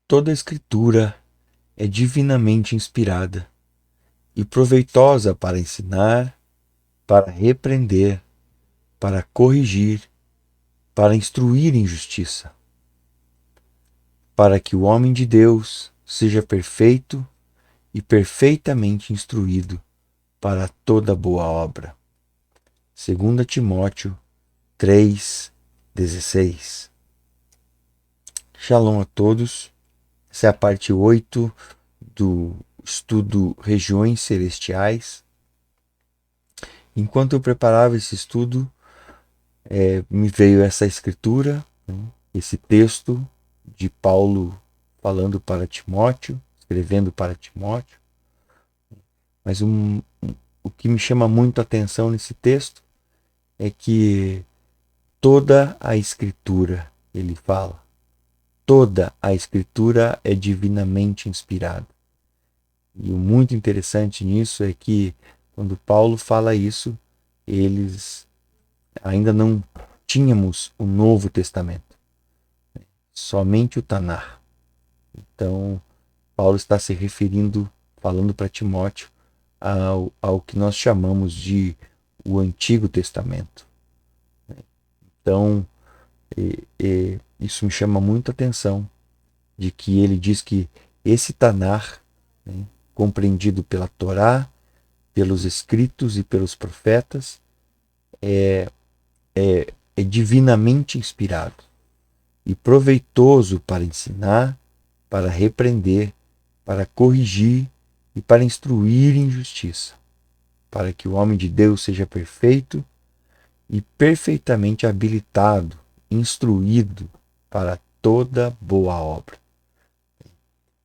Toda a Escritura é divinamente inspirada e proveitosa para ensinar, para repreender, para corrigir, para instruir em justiça, para que o homem de Deus seja perfeito e perfeitamente instruído para toda boa obra. 2 Timóteo 3,16. Shalom a todos. Essa é a parte 8 do estudo Regiões Celestiais. Enquanto eu preparava esse estudo, me veio essa escritura, esse texto de Paulo falando para Timóteo, escrevendo para Timóteo. Mas o que me chama muito a atenção nesse texto é que toda a Escritura, ele fala, toda a Escritura é divinamente inspirada. E o muito interessante nisso é que quando Paulo fala isso, eles ainda não tínhamos o Novo Testamento, somente o Tanar. Então, Paulo está se referindo, falando para Timóteo, ao que nós chamamos de o Antigo Testamento. Então, isso me chama muito a atenção, de que ele diz que esse Tanar, compreendido pela Torá, pelos escritos e pelos profetas, é divinamente inspirado e proveitoso para ensinar, para repreender, para corrigir e para instruir em justiça, para que o homem de Deus seja perfeito e perfeitamente habilitado, instruído para toda boa obra.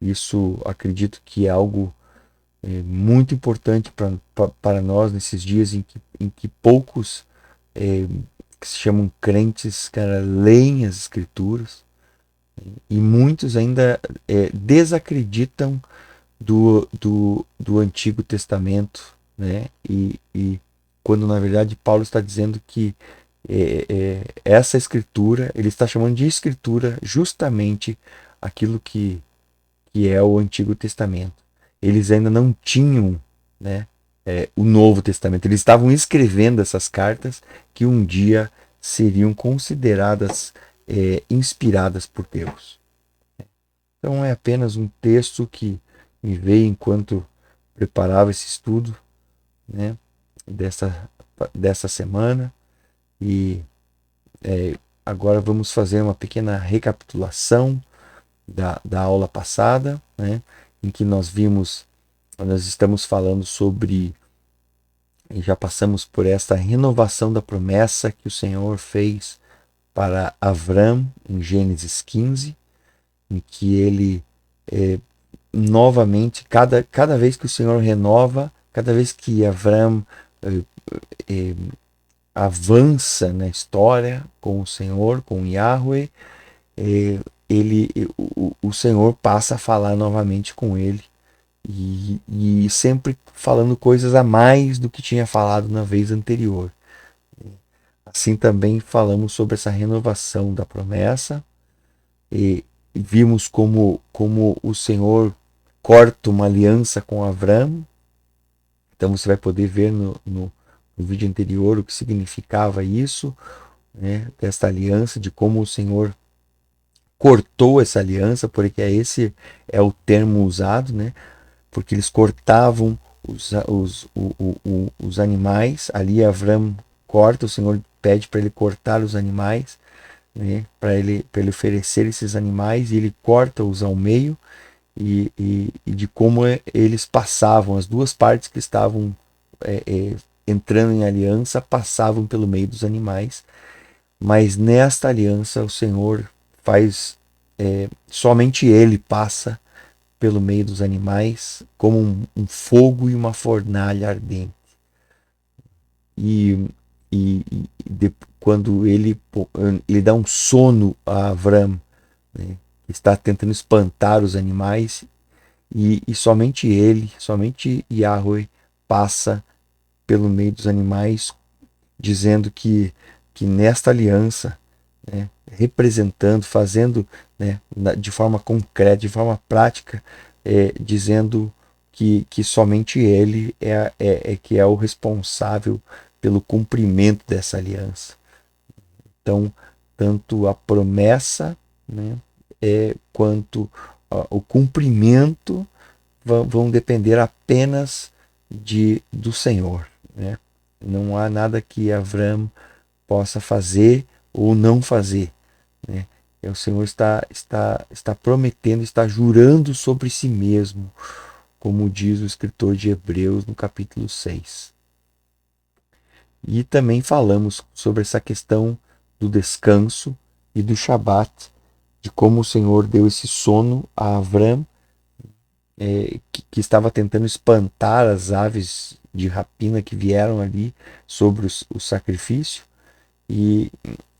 Isso acredito que é algo muito importante para nós nesses dias em que poucos que se chamam crentes, cara, leem as escrituras, e muitos ainda desacreditam do Antigo Testamento, né? E quando na verdade Paulo está dizendo que essa escritura, ele está chamando de escritura justamente aquilo que é o Antigo Testamento. Eles ainda não tinham, né, o Novo Testamento. Eles estavam escrevendo essas cartas que um dia seriam consideradas inspiradas por Deus. Então é apenas um texto que me veio enquanto preparava esse estudo, né, dessa semana. E agora vamos fazer uma pequena recapitulação da aula passada, né, em que nós estamos falando sobre, e já passamos por esta renovação da promessa que o Senhor fez para Avram em Gênesis 15, em que ele novamente, cada vez que o Senhor renova, cada vez que Avram avança na história com o Senhor, com Yahweh, o Senhor passa a falar novamente com ele, e sempre falando coisas a mais do que tinha falado na vez anterior. Assim também falamos sobre essa renovação da promessa, e vimos como o Senhor corta uma aliança com Avram. Então você vai poder ver no vídeo anterior o que significava isso, né, dessa aliança, de como o Senhor cortou essa aliança, porque esse é o termo usado, né? Porque eles cortavam os animais. Ali Avram corta, o Senhor pede para ele cortar os animais, né? Para ele oferecer esses animais, e ele corta-os ao meio, e de como eles passavam, as duas partes que estavam entrando em aliança passavam pelo meio dos animais. Mas nesta aliança o Senhor faz, somente ele passa pelo meio dos animais, como um fogo e uma fornalha ardente. Quando ele dá um sono a Avram, né, que está tentando espantar os animais, e somente ele, somente Yahweh, passa pelo meio dos animais, dizendo que nesta aliança né, representando, fazendo, né, de forma concreta, de forma prática, dizendo que somente Ele que é o responsável pelo cumprimento dessa aliança. Então, tanto a promessa, né, quanto o cumprimento vão depender apenas do Senhor. Né? Não há nada que Avram possa fazer ou não fazer. Né? O Senhor está prometendo, está jurando sobre si mesmo, como diz o escritor de Hebreus no capítulo 6. E também falamos sobre essa questão do descanso e do Shabat, de como o Senhor deu esse sono a Avram, que estava tentando espantar as aves de rapina que vieram ali sobre o sacrifício, e,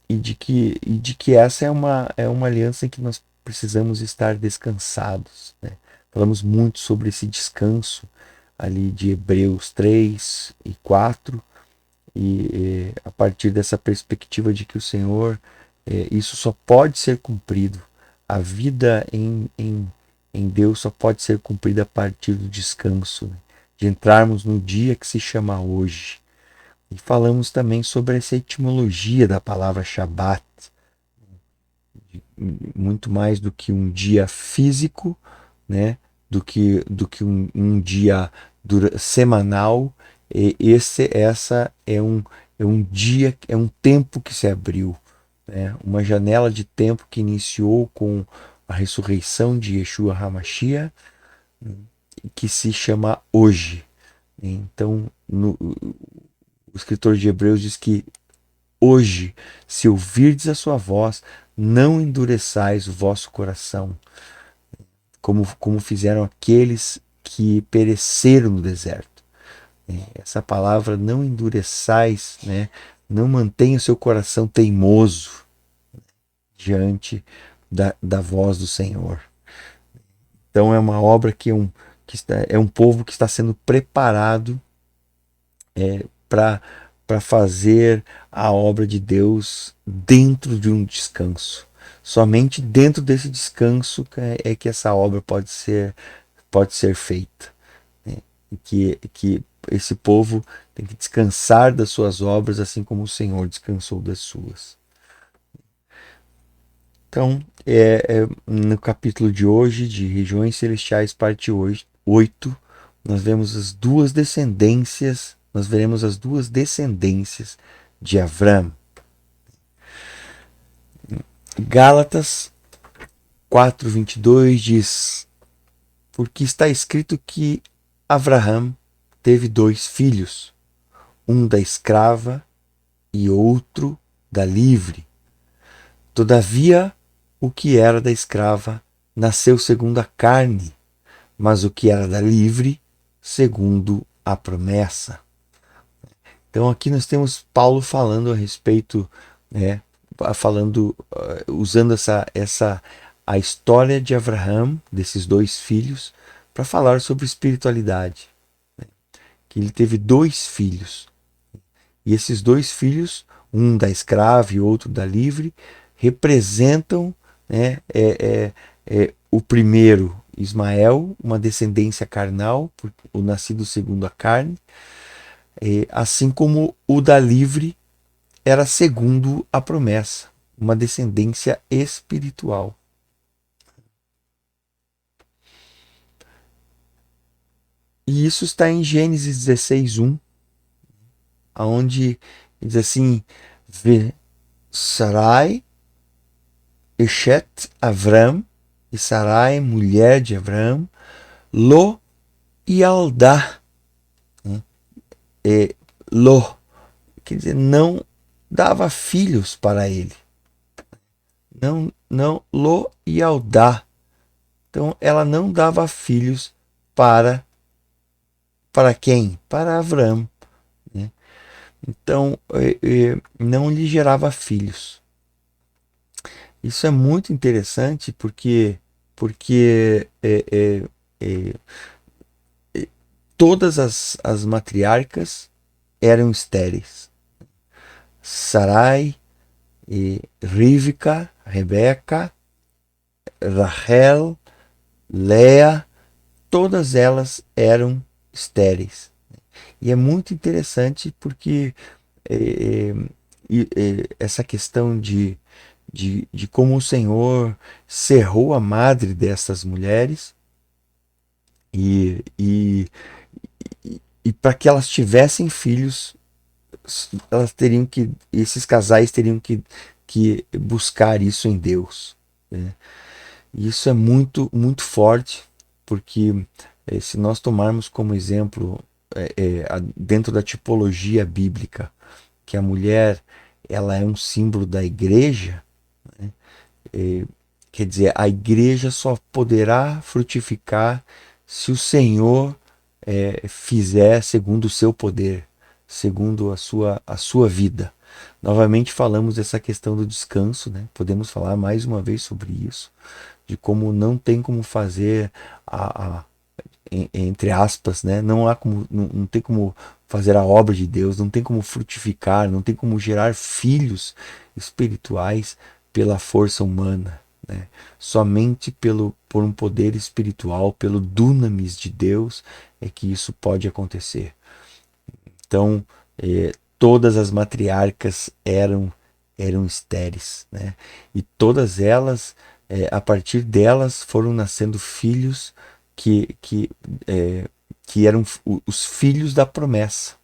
e de que essa é uma aliança em que nós precisamos estar descansados. Né? Falamos muito sobre esse descanso ali de Hebreus 3 e 4, e a partir dessa perspectiva de que o Senhor, isso só pode ser cumprido, a vida em Deus só pode ser cumprida a partir do descanso, né? De entrarmos no dia que se chama hoje. E falamos também sobre essa etimologia da palavra Shabat, muito mais do que um dia físico, né? Do que um dia semanal. Essa é um dia, é um tempo que se abriu, né? Uma janela de tempo que iniciou com a ressurreição de Yeshua HaMashiach, que se chama hoje. Então, o escritor de Hebreus diz que hoje, se ouvirdes a sua voz, não endureçais o vosso coração, como fizeram aqueles que pereceram no deserto. Essa palavra não endureçais, né? Não mantenha o seu coração teimoso diante da voz do Senhor. Então é uma obra é um povo que está sendo preparado para fazer a obra de Deus dentro de um descanso. Somente dentro desse descanso é que essa obra pode ser feita. Né? E que esse povo tem que descansar das suas obras, assim como o Senhor descansou das suas. Então, no capítulo de hoje, de Regiões Celestiais, parte 8, nós veremos as duas descendências de Avram. Gálatas 4:22 diz: porque está escrito que Avraham teve 2 filhos, um da escrava e outro da livre. Todavia, o que era da escrava nasceu segundo a carne, mas o que era da livre, segundo a promessa. Então aqui nós temos Paulo falando a respeito, né, usando a história de Avraham, desses 2 filhos, para falar sobre espiritualidade. Né? Que ele teve 2 filhos. E esses 2 filhos, um da escrava e outro da livre, representam, né, o primeiro, Ismael, uma descendência carnal, o nascido segundo a carne, assim como o da livre era segundo a promessa, uma descendência espiritual. E isso está em Gênesis 16:1, onde diz assim: Sarai, Eshet Avram, e Sarai, mulher de Avram, Lo e Aldá. Lo, quer dizer, não dava filhos para ele. Não, Lo e Aldá. Então ela não dava filhos para quem? Para Avram. Né? Então não lhe gerava filhos. Isso é muito interessante porque todas as matriarcas eram estéreis. Sarai, Rivka, Rebeca, Rachel, Léa, todas elas eram estéreis. E é muito interessante porque é, essa questão de como o Senhor cerrou a madre dessas mulheres e, e, e para que elas tivessem filhos, elas teriam que, esses casais teriam que buscar isso em Deus, né? E isso é muito, muito forte, porque se nós tomarmos como exemplo, dentro da tipologia bíblica, que a mulher ela é um símbolo da igreja, né? Quer dizer, a igreja só poderá frutificar se o Senhor fizer segundo o seu poder, segundo a sua vida. Novamente falamos dessa questão do descanso, né? Podemos falar mais uma vez sobre isso, de como não tem como fazer entre aspas, né? Não há como, não tem como fazer a obra de Deus, não tem como frutificar, não tem como gerar filhos espirituais pela força humana, né? Somente por um poder espiritual, pelo dunamis de Deus, é que isso pode acontecer. Então, todas as matriarcas eram estéreis, né? E todas elas, a partir delas, foram nascendo filhos que, que, é, que eram os filhos da promessa.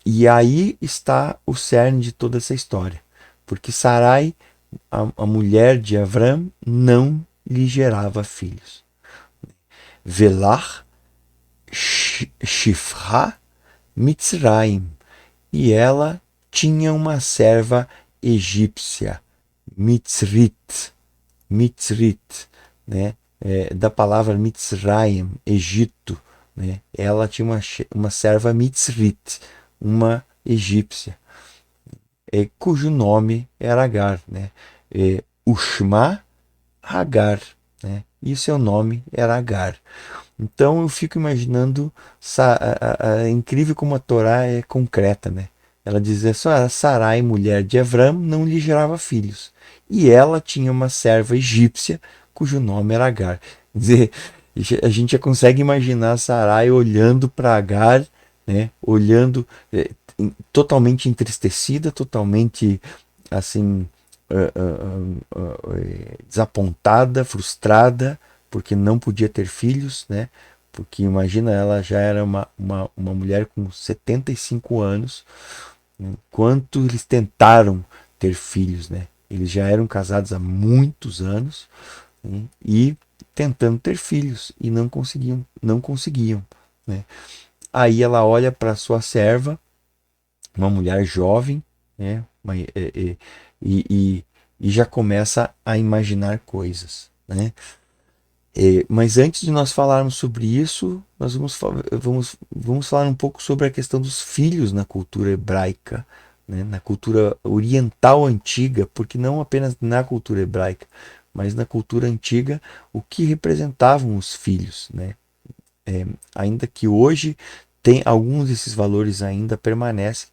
E aí está o cerne de toda essa história. Porque Sarai, a mulher de Avram, não lhe gerava filhos. Velar, Shifra, Mitzraim. E ela tinha uma serva egípcia, Mitzrit, Mitzrit, né? Da palavra Mitzrayim, Egito, né? Ela tinha uma serva Mitzrit, uma egípcia, cujo nome era Agar, né? Ushma Hagar, né? E seu nome era Agar. Então eu fico imaginando incrível como a Torá é concreta, né? Ela diz só Sarai, mulher de Avram, não lhe gerava filhos. E ela tinha uma serva egípcia cujo nome era Agar. Quer dizer, a gente já consegue imaginar Sarai olhando para Agar, né? Olhando totalmente entristecida, totalmente assim desapontada, frustrada, porque não podia ter filhos, né? Porque imagina, ela já era uma mulher com 75 anos, né? Quanto eles tentaram ter filhos, né? Eles já eram casados há muitos anos, né? E tentando ter filhos e não conseguiam, não conseguiam, né? Aí ela olha para sua serva, uma mulher jovem, né? E, e já começa a imaginar coisas, né? Mas antes de nós falarmos sobre isso, nós vamos falar um pouco sobre a questão dos filhos na cultura hebraica, né? Na cultura oriental antiga, porque não apenas na cultura hebraica, mas na cultura antiga, o que representavam os filhos, né? Ainda que hoje tem alguns desses valores ainda permanecem,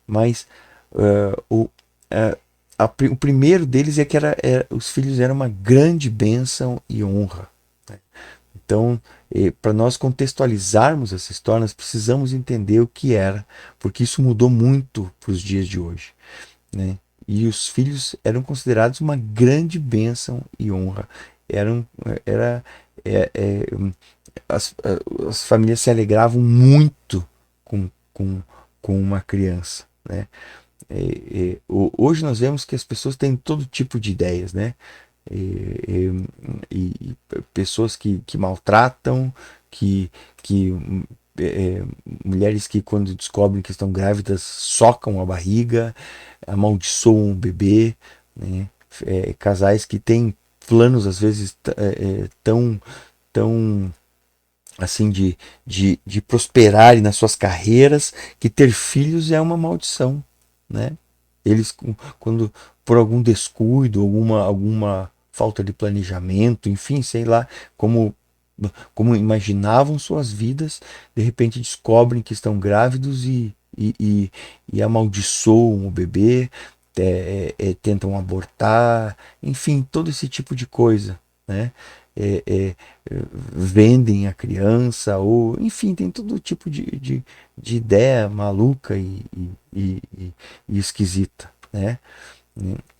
mas o, uh, o primeiro deles é que os filhos eram uma grande bênção e honra, né? Então, para nós contextualizarmos essa história, nós precisamos entender o que era, porque isso mudou muito para os dias de hoje, né? E os filhos eram considerados uma grande bênção e honra. Eram, era, é, é, as, as famílias se alegravam muito com, com, com uma criança, né? Hoje nós vemos que as pessoas têm todo tipo de ideias, né? E pessoas que maltratam, que mulheres que quando descobrem que estão grávidas socam a barriga, amaldiçoam o bebê, né? Casais que têm planos às vezes tão assim de prosperarem nas suas carreiras, que ter filhos é uma maldição, né? Eles quando por algum descuido, alguma falta de planejamento, enfim, sei lá, como imaginavam suas vidas, de repente descobrem que estão grávidos e amaldiçoam o bebê. tentam abortar, enfim, todo esse tipo de coisa, né? É, é, vendem a criança, ou enfim, tem todo tipo de ideia maluca e esquisita, né?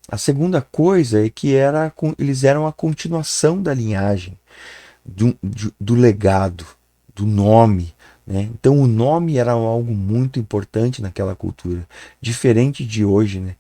A segunda coisa é que eles eram a continuação da linhagem, do legado, do nome. Né? Então o nome era algo muito importante naquela cultura, diferente de hoje, né?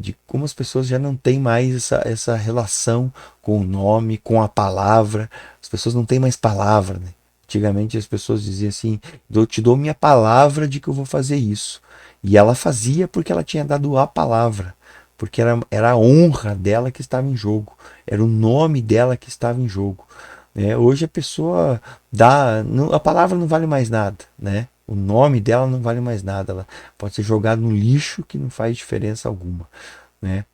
De como as pessoas já não têm mais essa relação com o nome, com a palavra. As pessoas não têm mais palavra. Né? Antigamente as pessoas diziam assim: eu te dou minha palavra de que eu vou fazer isso. E ela fazia porque ela tinha dado a palavra, porque era a honra dela que estava em jogo, era o nome dela que estava em jogo. Hoje a pessoa a palavra não vale mais nada, né? O nome dela não vale mais nada, ela pode ser jogada no lixo que não faz diferença alguma, né?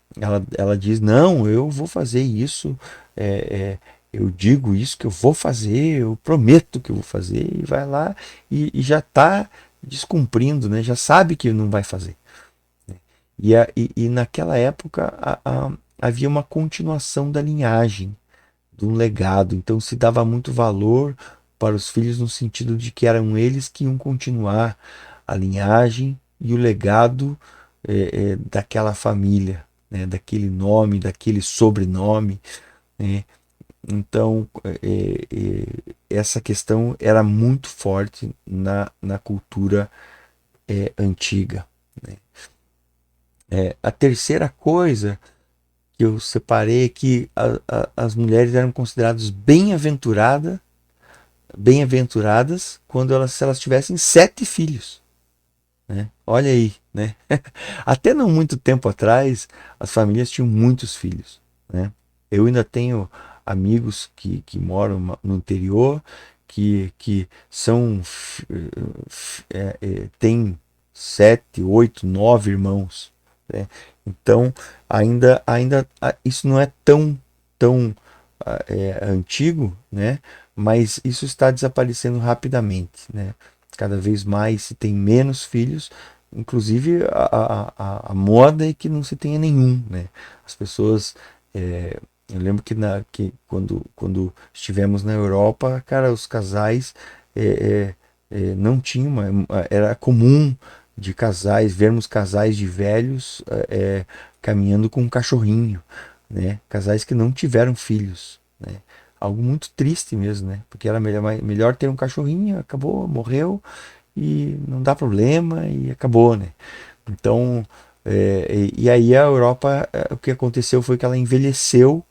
Ela diz, não, eu vou fazer isso, é, é, eu digo isso que eu vou fazer, eu prometo que eu vou fazer, e vai lá e já está descumprindo, né? Já sabe que não vai fazer. E naquela época havia uma continuação da linhagem, de um legado. Então se dava muito valor para os filhos no sentido de que eram eles que iam continuar a linhagem e o legado daquela família, né, daquele nome, daquele sobrenome. Né? Então essa questão era muito forte na cultura antiga. Né? A terceira coisa que eu separei é que as mulheres eram consideradas bem-aventuradas quando se elas tivessem 7 filhos. Né? Olha aí, né? Até não muito tempo atrás, as famílias tinham muitos filhos. Né? Eu ainda tenho amigos que moram no interior, que são têm 7, 8, 9 irmãos. Né? Então, isso não é tão antigo, né? Mas isso está desaparecendo rapidamente. Né? Cada vez mais se tem menos filhos, inclusive a moda é que não se tenha nenhum. Né? As pessoas. Eu lembro que quando estivemos na Europa, cara, os casais não tinham era comum de casais, vermos casais de velhos caminhando com um cachorrinho, né? Casais que não tiveram filhos, né? Algo muito triste mesmo, né? Porque era melhor ter um cachorrinho, acabou, morreu e não dá problema e acabou, né? Então, e aí a Europa, o que aconteceu foi que ela envelheceu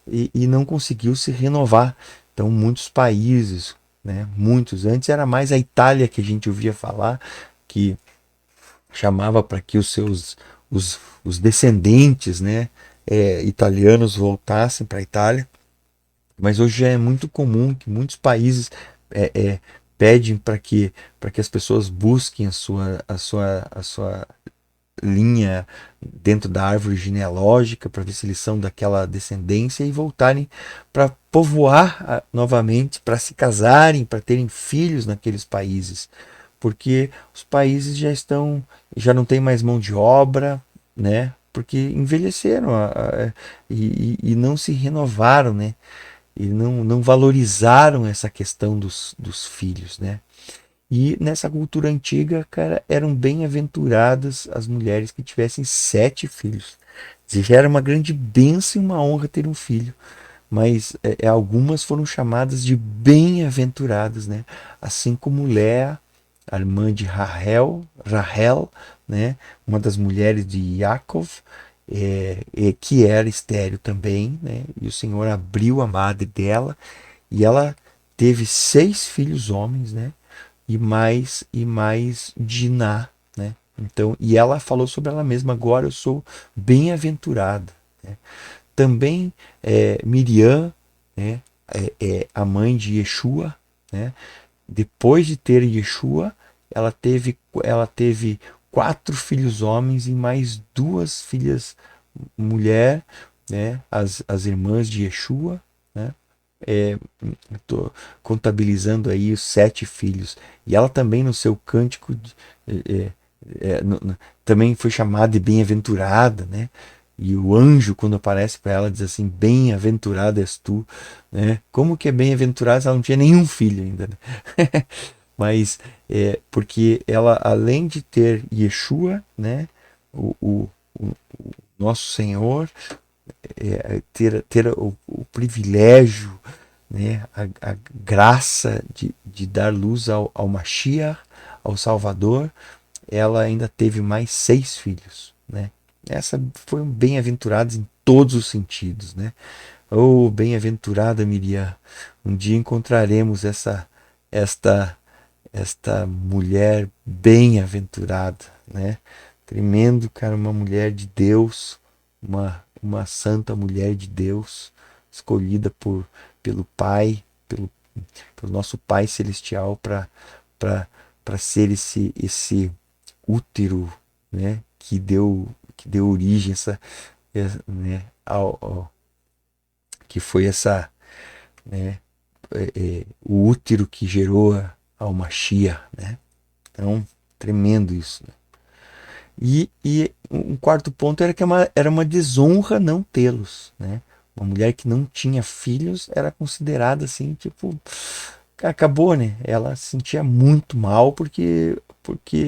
e não conseguiu se renovar. Então, muitos países, né? Muitos. Antes era mais a Itália que a gente ouvia falar, que chamava para que os descendentes, né, italianos voltassem para a Itália. Mas hoje já é muito comum que muitos países é, é, pedem para que as pessoas busquem a sua linha dentro da árvore genealógica para ver se eles são daquela descendência e voltarem para povoar novamente, para se casarem, para terem filhos naqueles países, porque os países já não tem mais mão de obra, né? Porque envelheceram e não se renovaram, né? E não valorizaram essa questão dos filhos, né? E nessa cultura antiga, cara, eram bem-aventuradas as mulheres que tivessem 7 filhos. Já era uma grande bênção e uma honra ter um filho. Mas algumas foram chamadas de bem-aventuradas, né? Assim como Léa, a irmã de Rahel, né? Uma das mulheres de Yaakov, que era estéril também, né? E o Senhor abriu a madre dela e ela teve 6 filhos homens, né? E mais Diná, né? Então, e ela falou sobre ela mesma: agora eu sou bem-aventurada. Né? Também Miriam, né? A mãe de Yeshua, né? Depois de ter Yeshua, ela teve 4 filhos homens e mais 2 filhas mulher, né? As irmãs de Yeshua, né? Estou contabilizando aí os 7 filhos. E ela também no seu cântico também foi chamada de bem-aventurada, né? E o anjo, quando aparece para ela, diz assim: bem-aventurada és tu, né? Como que é bem-aventurada se ela não tinha nenhum filho ainda, né? Mas porque ela, além de ter Yeshua, né? O nosso Senhor, ter o privilégio, né? A graça de dar luz ao Mashiach, ao Salvador, ela ainda teve mais 6 filhos, né? Essa foi bem-aventurada em todos os sentidos, né? Oh, bem-aventurada Miriam, um dia encontraremos esta esta mulher bem-aventurada, né? Tremendo, cara, uma mulher de Deus, uma santa mulher de Deus, escolhida pelo Pai, pelo nosso Pai Celestial para ser esse útero, né, que deu origem né, que foi né, o útero que gerou a Mashiach, né? Então, tremendo isso, né? E um quarto ponto era que era uma desonra não tê-los, né? Uma mulher que não tinha filhos era considerada assim, tipo, acabou, né? Ela se sentia muito mal porque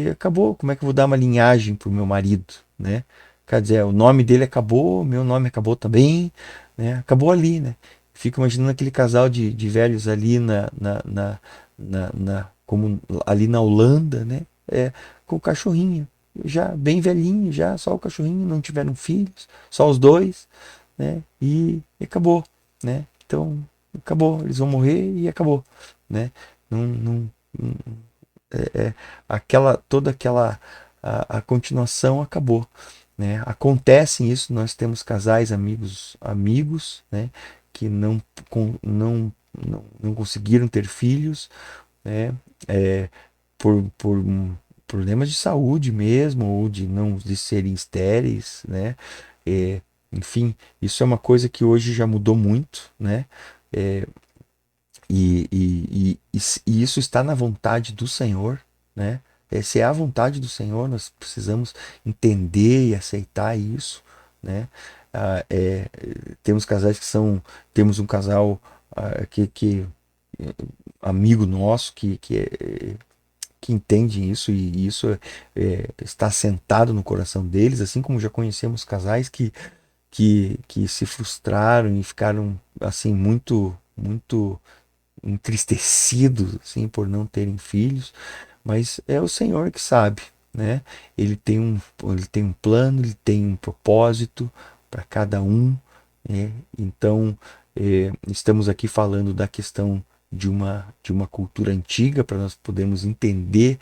acabou. Como é que eu vou dar uma linhagem pro meu marido, né? Quer dizer, o nome dele acabou, meu nome acabou também, né? Acabou ali, né? Fico imaginando aquele casal de velhos ali como ali na Holanda, né? Com o cachorrinho, já bem velhinho, já só o cachorrinho, não tiveram filhos, só os dois, né? E acabou, né? Então acabou, eles vão morrer e acabou, né? Não, não, é, toda aquela a continuação acabou, né? Acontece isso, nós temos casais amigos, né? Que não conseguiram ter filhos, né? Por problemas de saúde mesmo, ou de serem estéreis, né? É, enfim, isso é uma coisa que hoje já mudou muito, né? É, e isso está na vontade do Senhor, né? Se é a vontade do Senhor, nós precisamos entender e aceitar isso, né? Ah, temos casais que são, temos um casal é, amigo nosso que entende isso e isso está sentado no coração deles, assim como já conhecemos casais que se frustraram e ficaram assim muito entristecidos assim por não terem filhos, mas é o Senhor que sabe, né? Ele tem um plano, ele tem um propósito para cada um, né? Então, estamos aqui falando da questão de uma cultura antiga para nós podermos entender,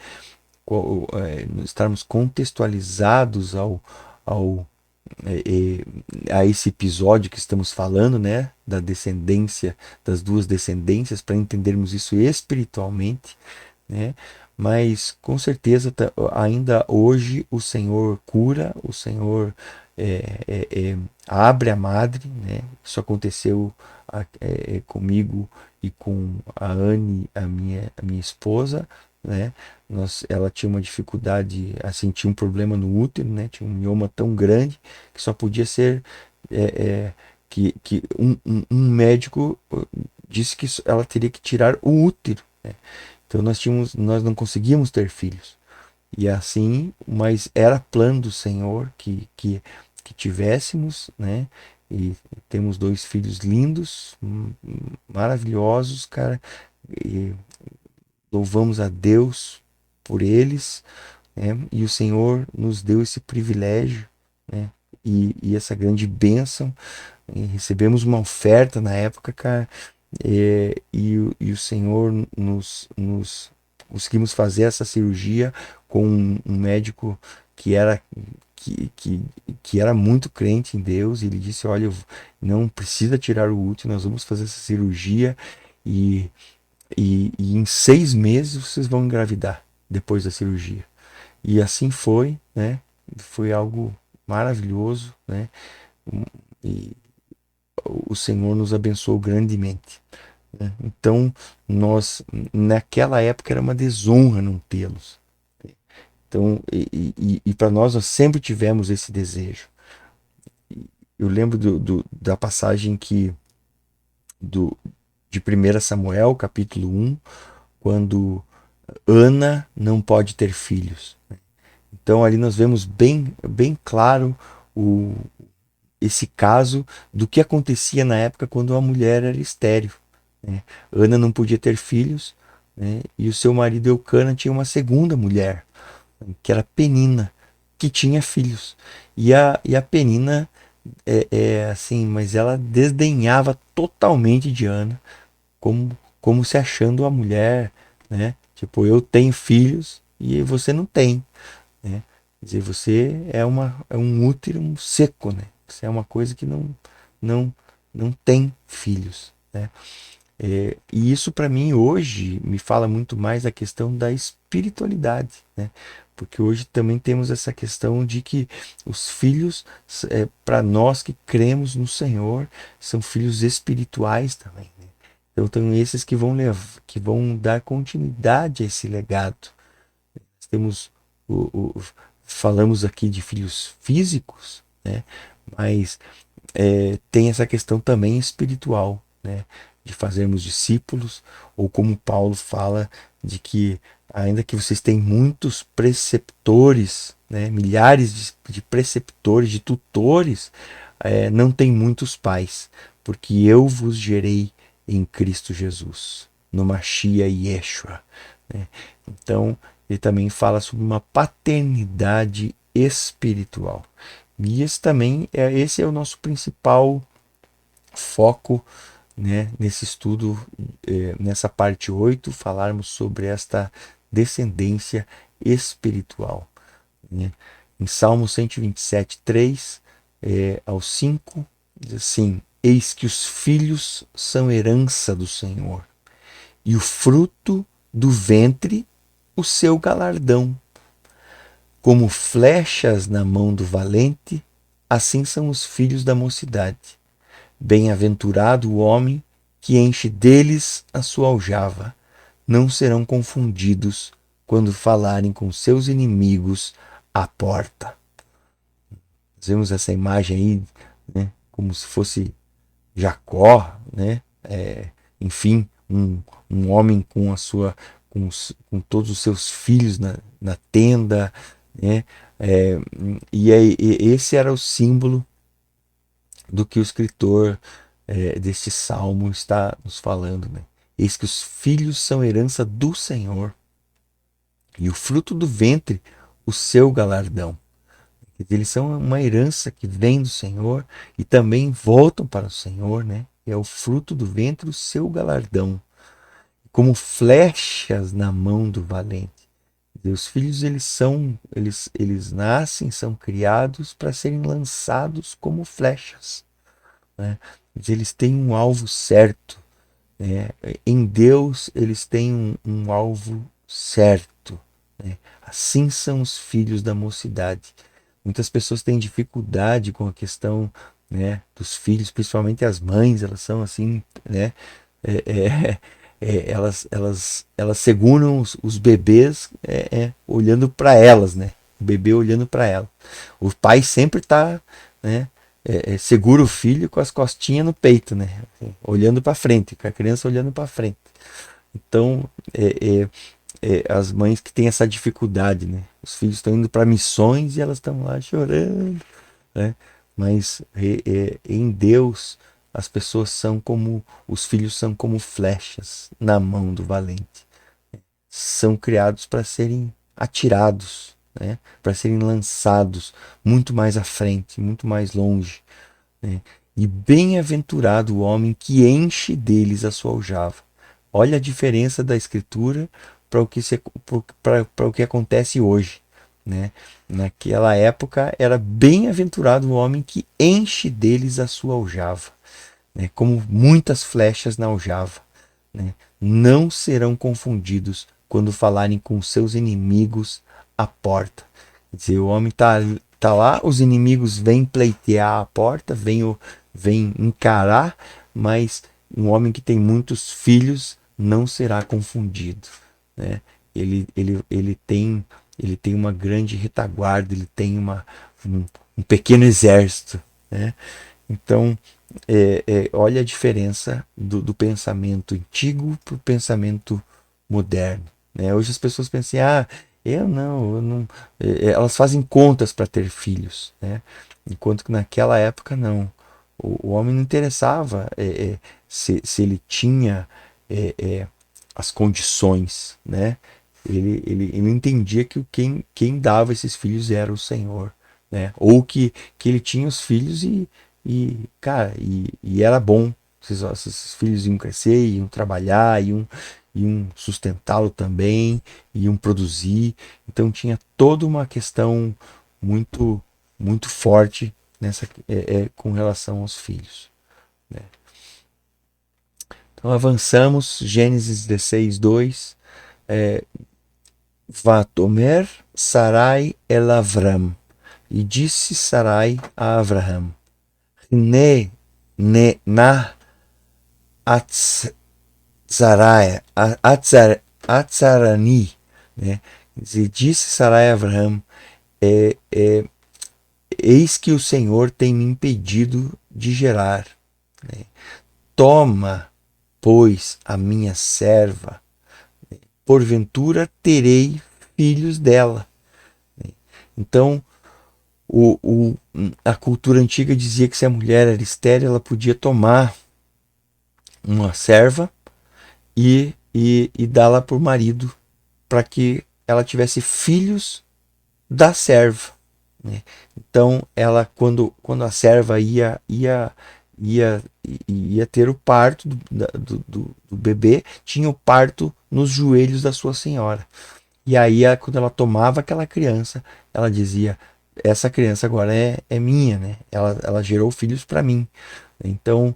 estarmos contextualizados ao a esse episódio que estamos falando, né, da descendência, das duas descendências, para entendermos isso espiritualmente, né? Mas com certeza ainda hoje o Senhor cura, o Senhor abre a madre, né? Isso aconteceu comigo e com a Anne, a minha esposa, né? Ela tinha uma dificuldade, assim, tinha um problema no útero, né? Tinha um mioma tão grande que só podia ser é, é, que um médico disse que ela teria que tirar o útero, né? Então nós não conseguíamos ter filhos. E assim, mas era plano do Senhor que tivéssemos, né? E temos 2 filhos lindos, maravilhosos, cara. E louvamos a Deus por eles, né? E o Senhor nos deu esse privilégio, né? E essa grande bênção. E recebemos uma oferta na época, cara, e o Senhor conseguimos fazer essa cirurgia com um médico que era que, que era muito crente em Deus, e ele disse: olha, não precisa tirar o útero, nós vamos fazer essa cirurgia e, e em 6 meses vocês vão engravidar depois da cirurgia. E assim foi, né? Foi algo maravilhoso, né? E o Senhor nos abençoou grandemente, né? Então, nós, naquela época, era uma desonra não tê-los. Então, para nós sempre tivemos esse desejo. Eu lembro da passagem do, de 1 Samuel, capítulo 1, quando Ana não pode ter filhos. Então ali nós vemos bem claro o, esse caso do que acontecia na época quando a mulher era estéril. Né? Ana não podia ter filhos, né? E o seu marido Eucana tinha uma segunda mulher, que era Penina, que tinha filhos. E a Penina assim, mas ela desdenhava totalmente de Ana, como se achando a mulher, né? Tipo, eu tenho filhos e você não tem, né? Quer dizer, você é um útero seco, né? Você é uma coisa que não, não tem filhos, né? E isso para mim hoje me fala muito mais da questão da espiritualidade, né? Porque hoje também temos essa questão de que os filhos, para nós que cremos no Senhor, são filhos espirituais também, né? Então, esses que vão dar continuidade a esse legado. Nós temos falamos aqui de filhos físicos, né? Mas tem essa questão também espiritual, né? De fazermos discípulos, ou como Paulo fala, de que ainda que vocês tenham muitos preceptores, né? Milhares de preceptores, de tutores, não tem muitos pais, porque eu vos gerei em Cristo Jesus, no Mashiach Yeshua, né? Então, ele também fala sobre uma paternidade espiritual. E esse é o nosso principal foco, né, nesse estudo, nessa parte 8 falarmos sobre esta descendência espiritual, né? Em Salmo 127, 3 ao 5, diz assim: Eis que os filhos são herança do Senhor, e o fruto do ventre o seu galardão. Como flechas na mão do valente, assim são os filhos da mocidade. Bem-aventurado o homem que enche deles a sua aljava. Não serão confundidos quando falarem com seus inimigos à porta. Nós vemos essa imagem aí, né, como se fosse Jacó, né? Enfim, um homem com a sua com todos os seus filhos na tenda, né? É, esse era o símbolo do que o escritor deste salmo está nos falando, né? Eis que os filhos são herança do Senhor, e o fruto do ventre o seu galardão. Eles são uma herança que vem do Senhor e também voltam para o Senhor, né? É o fruto do ventre o seu galardão, como flechas na mão do valente. Os filhos eles nascem, são criados para serem lançados como flechas, né? Eles têm um alvo certo, né? Em Deus eles têm um alvo certo, né? Assim são os filhos da mocidade. Muitas pessoas têm dificuldade com a questão, né, dos filhos, principalmente as mães, elas são assim, né? É, é, elas seguram os bebês olhando para elas, né? O bebê olhando para ela. O pai sempre está, né, segura o filho com as costinhas no peito, né? Assim, olhando para frente, com a criança olhando para frente. Então, as mães que têm essa dificuldade, né? Os filhos estão indo para missões e elas estão lá chorando, né? Mas em Deus as pessoas são como os filhos são como flechas na mão do valente. São criados para serem atirados, né? Para serem lançados muito mais à frente, muito mais longe, né? E bem-aventurado o homem que enche deles a sua aljava. Olha a diferença da escritura para o que acontece hoje, né? Naquela época era bem-aventurado o homem que enche deles a sua aljava, né? Como muitas flechas na aljava, né? Não serão confundidos quando falarem com seus inimigos à porta. Quer dizer, o homem tá lá, os inimigos vêm pleitear a porta, vêm encarar, mas um homem que tem muitos filhos não será confundido, né? Ele tem ele tem uma grande retaguarda, ele tem um pequeno exército, né? Então, olha a diferença do pensamento antigo para o pensamento moderno, né? Hoje as pessoas pensam assim, eu não. Elas fazem contas para ter filhos, né? Enquanto que naquela época não. O homem não interessava se ele tinha as condições, né? Ele entendia que quem dava esses filhos era o Senhor, né? Ou que ele tinha os filhos cara, e era bom. Esses filhos iam crescer, iam trabalhar, iam sustentá-lo também, iam produzir. Então tinha toda uma questão muito, muito forte com relação aos filhos, né? Então avançamos, Gênesis 16, 2. Vatomer Sarai el Avram. E disse Sarai a Avraham: Ne, ne, na, Atzarani, né? E disse Sarai a Avraham: é, é, eis que o Senhor tem me impedido de gerar, né? Toma, pois, a minha serva, porventura terei filhos dela. Então, a cultura antiga dizia que se a mulher era estéril, ela podia tomar uma serva e dá-la por marido para que ela tivesse filhos da serva, né? Então, ela quando a serva ia, ia ter o parto do bebê, tinha o parto nos joelhos da sua senhora. E aí, quando ela tomava aquela criança, ela dizia: essa criança agora é minha, né? Ela gerou filhos para mim. Então,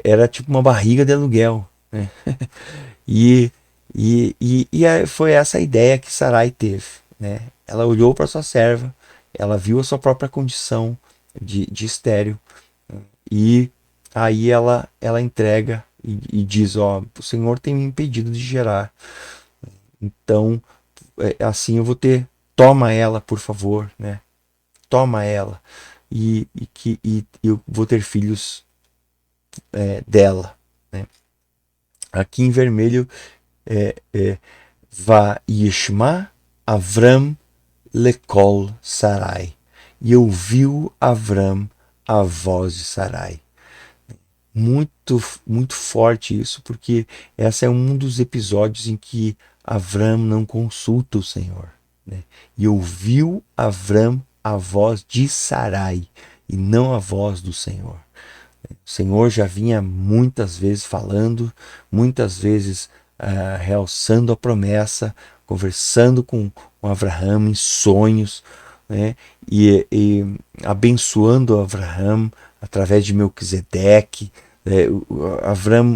era tipo uma barriga de aluguel, né? E, foi essa a ideia que Sarai teve, né? Ela olhou para sua serva, ela viu a sua própria condição de estéril, e aí ela entrega e diz: ó, o Senhor tem me impedido de gerar, então assim eu vou ter, toma ela, por favor, né? Toma ela e eu vou ter filhos dela, né? Aqui em vermelho Va Yishma Avram Lekol Sarai. E ouviu Avram a voz de Sarai. Muito, muito forte isso, porque esse é um dos episódios em que Avram não consulta o Senhor, né? E ouviu Avram a voz de Sarai e não a voz do Senhor. O Senhor já vinha muitas vezes falando, muitas vezes realçando a promessa, conversando com Abraão em sonhos, né? E abençoando Abraão através de Melquisedeque.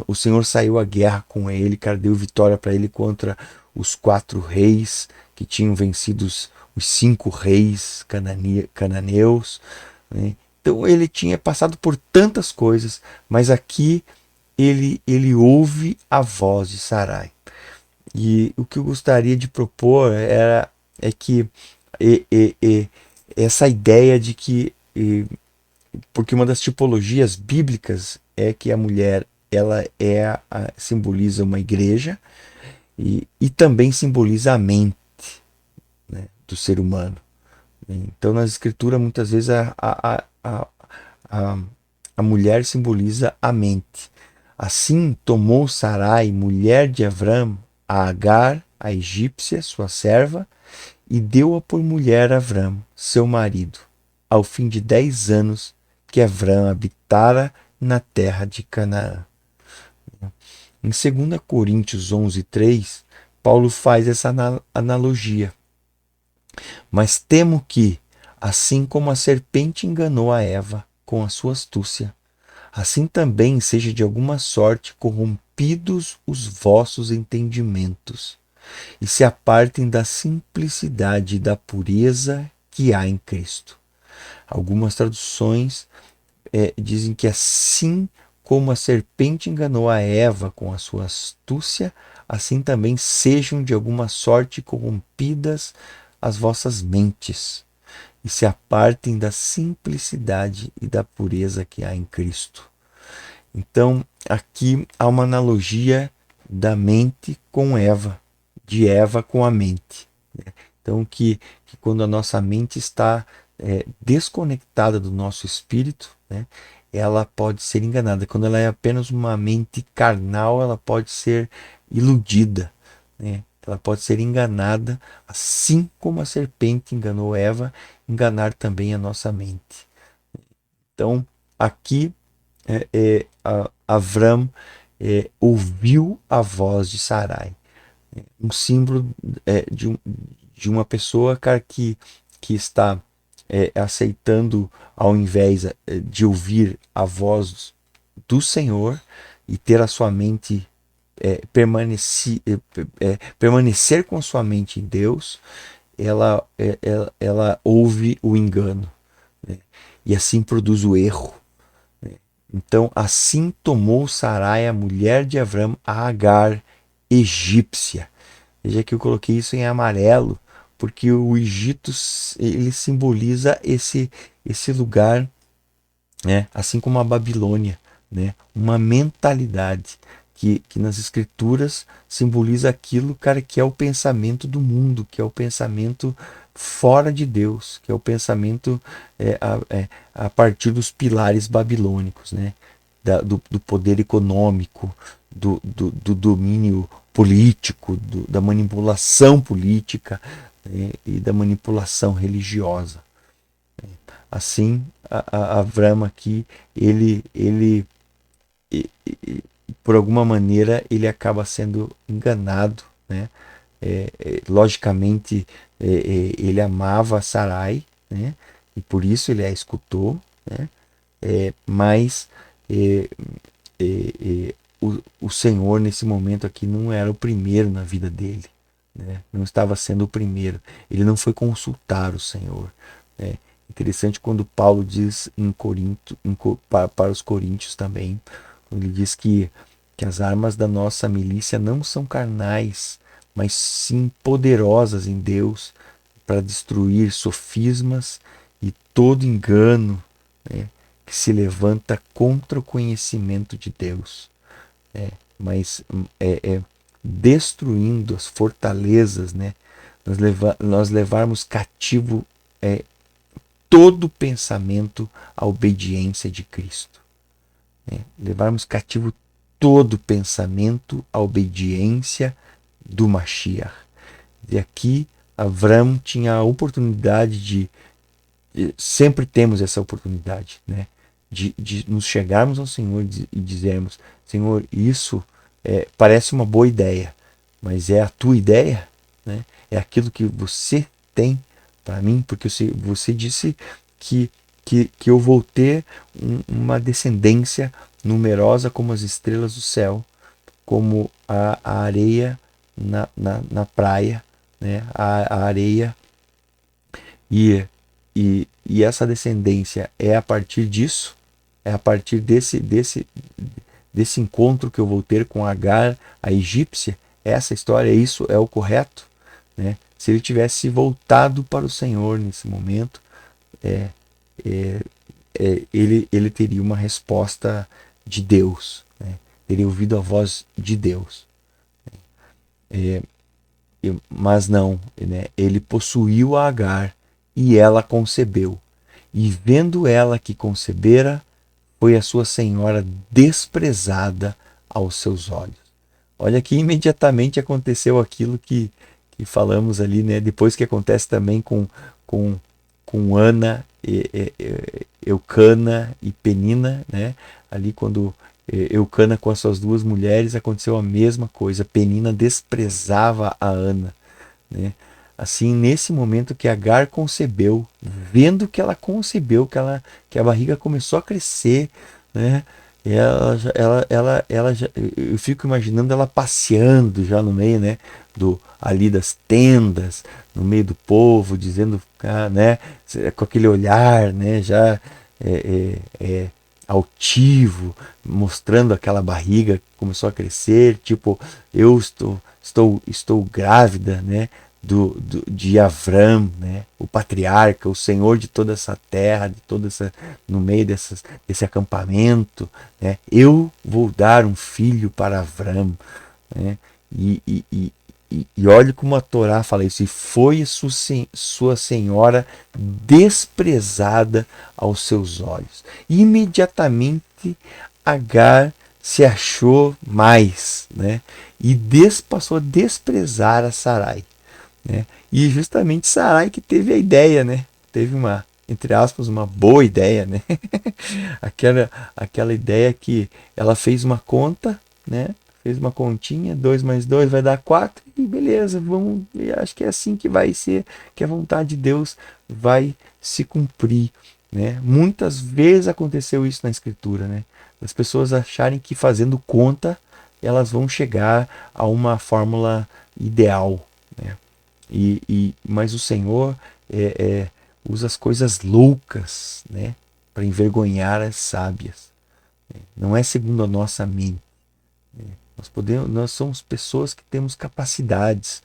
O Senhor saiu à guerra com ele, cara, deu vitória para ele contra os 4 reis que tinham vencido os 5 reis cananeus, né? Então ele tinha passado por tantas coisas, mas aqui ele ouve a voz de Sarai. E o que eu gostaria de propor é que essa ideia de que, porque uma das tipologias bíblicas é que a mulher ela simboliza uma igreja e também simboliza a mente, né, do ser humano. Então, nas escrituras, muitas vezes a, a mulher simboliza a mente. Assim, tomou Sarai, mulher de Avram, a Agar, a egípcia, sua serva, e deu-a por mulher a Avram, seu marido, ao fim de 10 anos que Avram habitara na terra de Canaã. Em 2 Coríntios 11:3, Paulo faz essa analogia. Mas temo que, assim como a serpente enganou a Eva com a sua astúcia, assim também seja de alguma sorte corrompidos os vossos entendimentos, e se apartem da simplicidade e da pureza que há em Cristo. Algumas traduções dizem que assim como a serpente enganou a Eva com a sua astúcia, assim também sejam de alguma sorte corrompidas as vossas mentes, e se apartem da simplicidade e da pureza que há em Cristo. Então, aqui há uma analogia da mente com Eva, de Eva com a mente. Então, que quando a nossa mente está desconectada do nosso espírito, né, ela pode ser enganada. Quando ela é apenas uma mente carnal, ela pode ser iludida, né? Ela pode ser enganada, assim como a serpente enganou Eva, enganar também a nossa mente. Então, aqui Avram ouviu a voz de Sarai, um símbolo de uma pessoa, cara, que está aceitando, ao invés de ouvir a voz do Senhor e ter a sua mente permanecer com a sua mente em Deus, ela ouve o engano, né? E assim produz o erro. Então, assim tomou Sarai, a mulher de Avram, a Agar, egípcia. Veja que eu coloquei isso em amarelo, porque o Egito ele simboliza esse lugar, né? Assim como a Babilônia, né? Uma mentalidade que nas escrituras simboliza aquilo, cara, que é o pensamento do mundo, que é o pensamento fora de Deus, que é o pensamento a partir dos pilares babilônicos, né? Do poder econômico, do domínio político, da manipulação política, né? E da manipulação religiosa. Assim, Avram aqui, por alguma maneira, ele acaba sendo enganado, né? Logicamente, ele amava Sarai, né? E por isso ele a escutou, né? Mas o Senhor, nesse momento aqui, não era o primeiro na vida dele, né? Não estava sendo o primeiro. Ele não foi consultar o Senhor, né? Interessante quando Paulo diz em Corinto, para os coríntios também, ele diz que as armas da nossa milícia não são carnais, mas sim poderosas em Deus para destruir sofismas e todo engano, né, que se levanta contra o conhecimento de Deus. Mas destruindo as fortalezas, né, nós levarmos cativo todo pensamento à obediência de Cristo. Levarmos cativo todo pensamento à obediência do Mashiach. E aqui Avram tinha a oportunidade sempre temos essa oportunidade, né? De nos chegarmos ao Senhor e dizermos: Senhor, isso parece uma boa ideia, mas é a tua ideia, né? É aquilo que você tem para mim, porque você disse que eu vou ter uma descendência numerosa como as estrelas do céu, como a areia na praia, né? A areia e essa descendência é a partir disso, é a partir desse encontro que eu vou ter com Agar, a egípcia. Essa história, isso é o correto, né? Se ele tivesse voltado para o Senhor nesse momento, ele teria uma resposta de Deus, né? Teria ouvido a voz de Deus. Mas não, né? Ele possuiu a Agar e ela concebeu. E vendo ela que concebera, foi a sua senhora desprezada aos seus olhos. Olha que imediatamente aconteceu aquilo que falamos ali, né? Depois que acontece também com, com Ana, Eucana e Penina, né? Ali quando Eucana com as suas duas mulheres aconteceu a mesma coisa. Penina desprezava a Ana, né? Assim, nesse momento que Agar concebeu, vendo que ela concebeu, que a barriga começou a crescer, né? Eu fico imaginando ela passeando já no meio, né? Ali das tendas, no meio do povo, dizendo, né? Com aquele olhar, né? Já altivo, mostrando aquela barriga que começou a crescer, tipo, eu estou grávida, né? De Avram, né? O patriarca, o senhor de toda essa terra, de toda essa, no meio desse acampamento, né? Eu vou dar um filho para Avram, né? E, e, e, e olhe como a Torá fala isso, e foi sua senhora desprezada aos seus olhos. Imediatamente Agar se achou mais, né? E passou a desprezar a Sarai, né? E justamente Sarai que teve a ideia, né? Teve uma, entre aspas, uma boa ideia, né? aquela ideia que ela fez uma conta, né? Fez uma continha, 2 mais 2 vai dar 4 e beleza, vamos, acho que é assim que vai ser, que a vontade de Deus vai se cumprir, né? Muitas vezes aconteceu isso na escritura, né? As pessoas acharem que fazendo conta elas vão chegar a uma fórmula ideal, né? Mas o Senhor usa as coisas loucas, né, para envergonhar as sábias. Não é segundo a nossa mente. Nós somos pessoas que temos capacidades,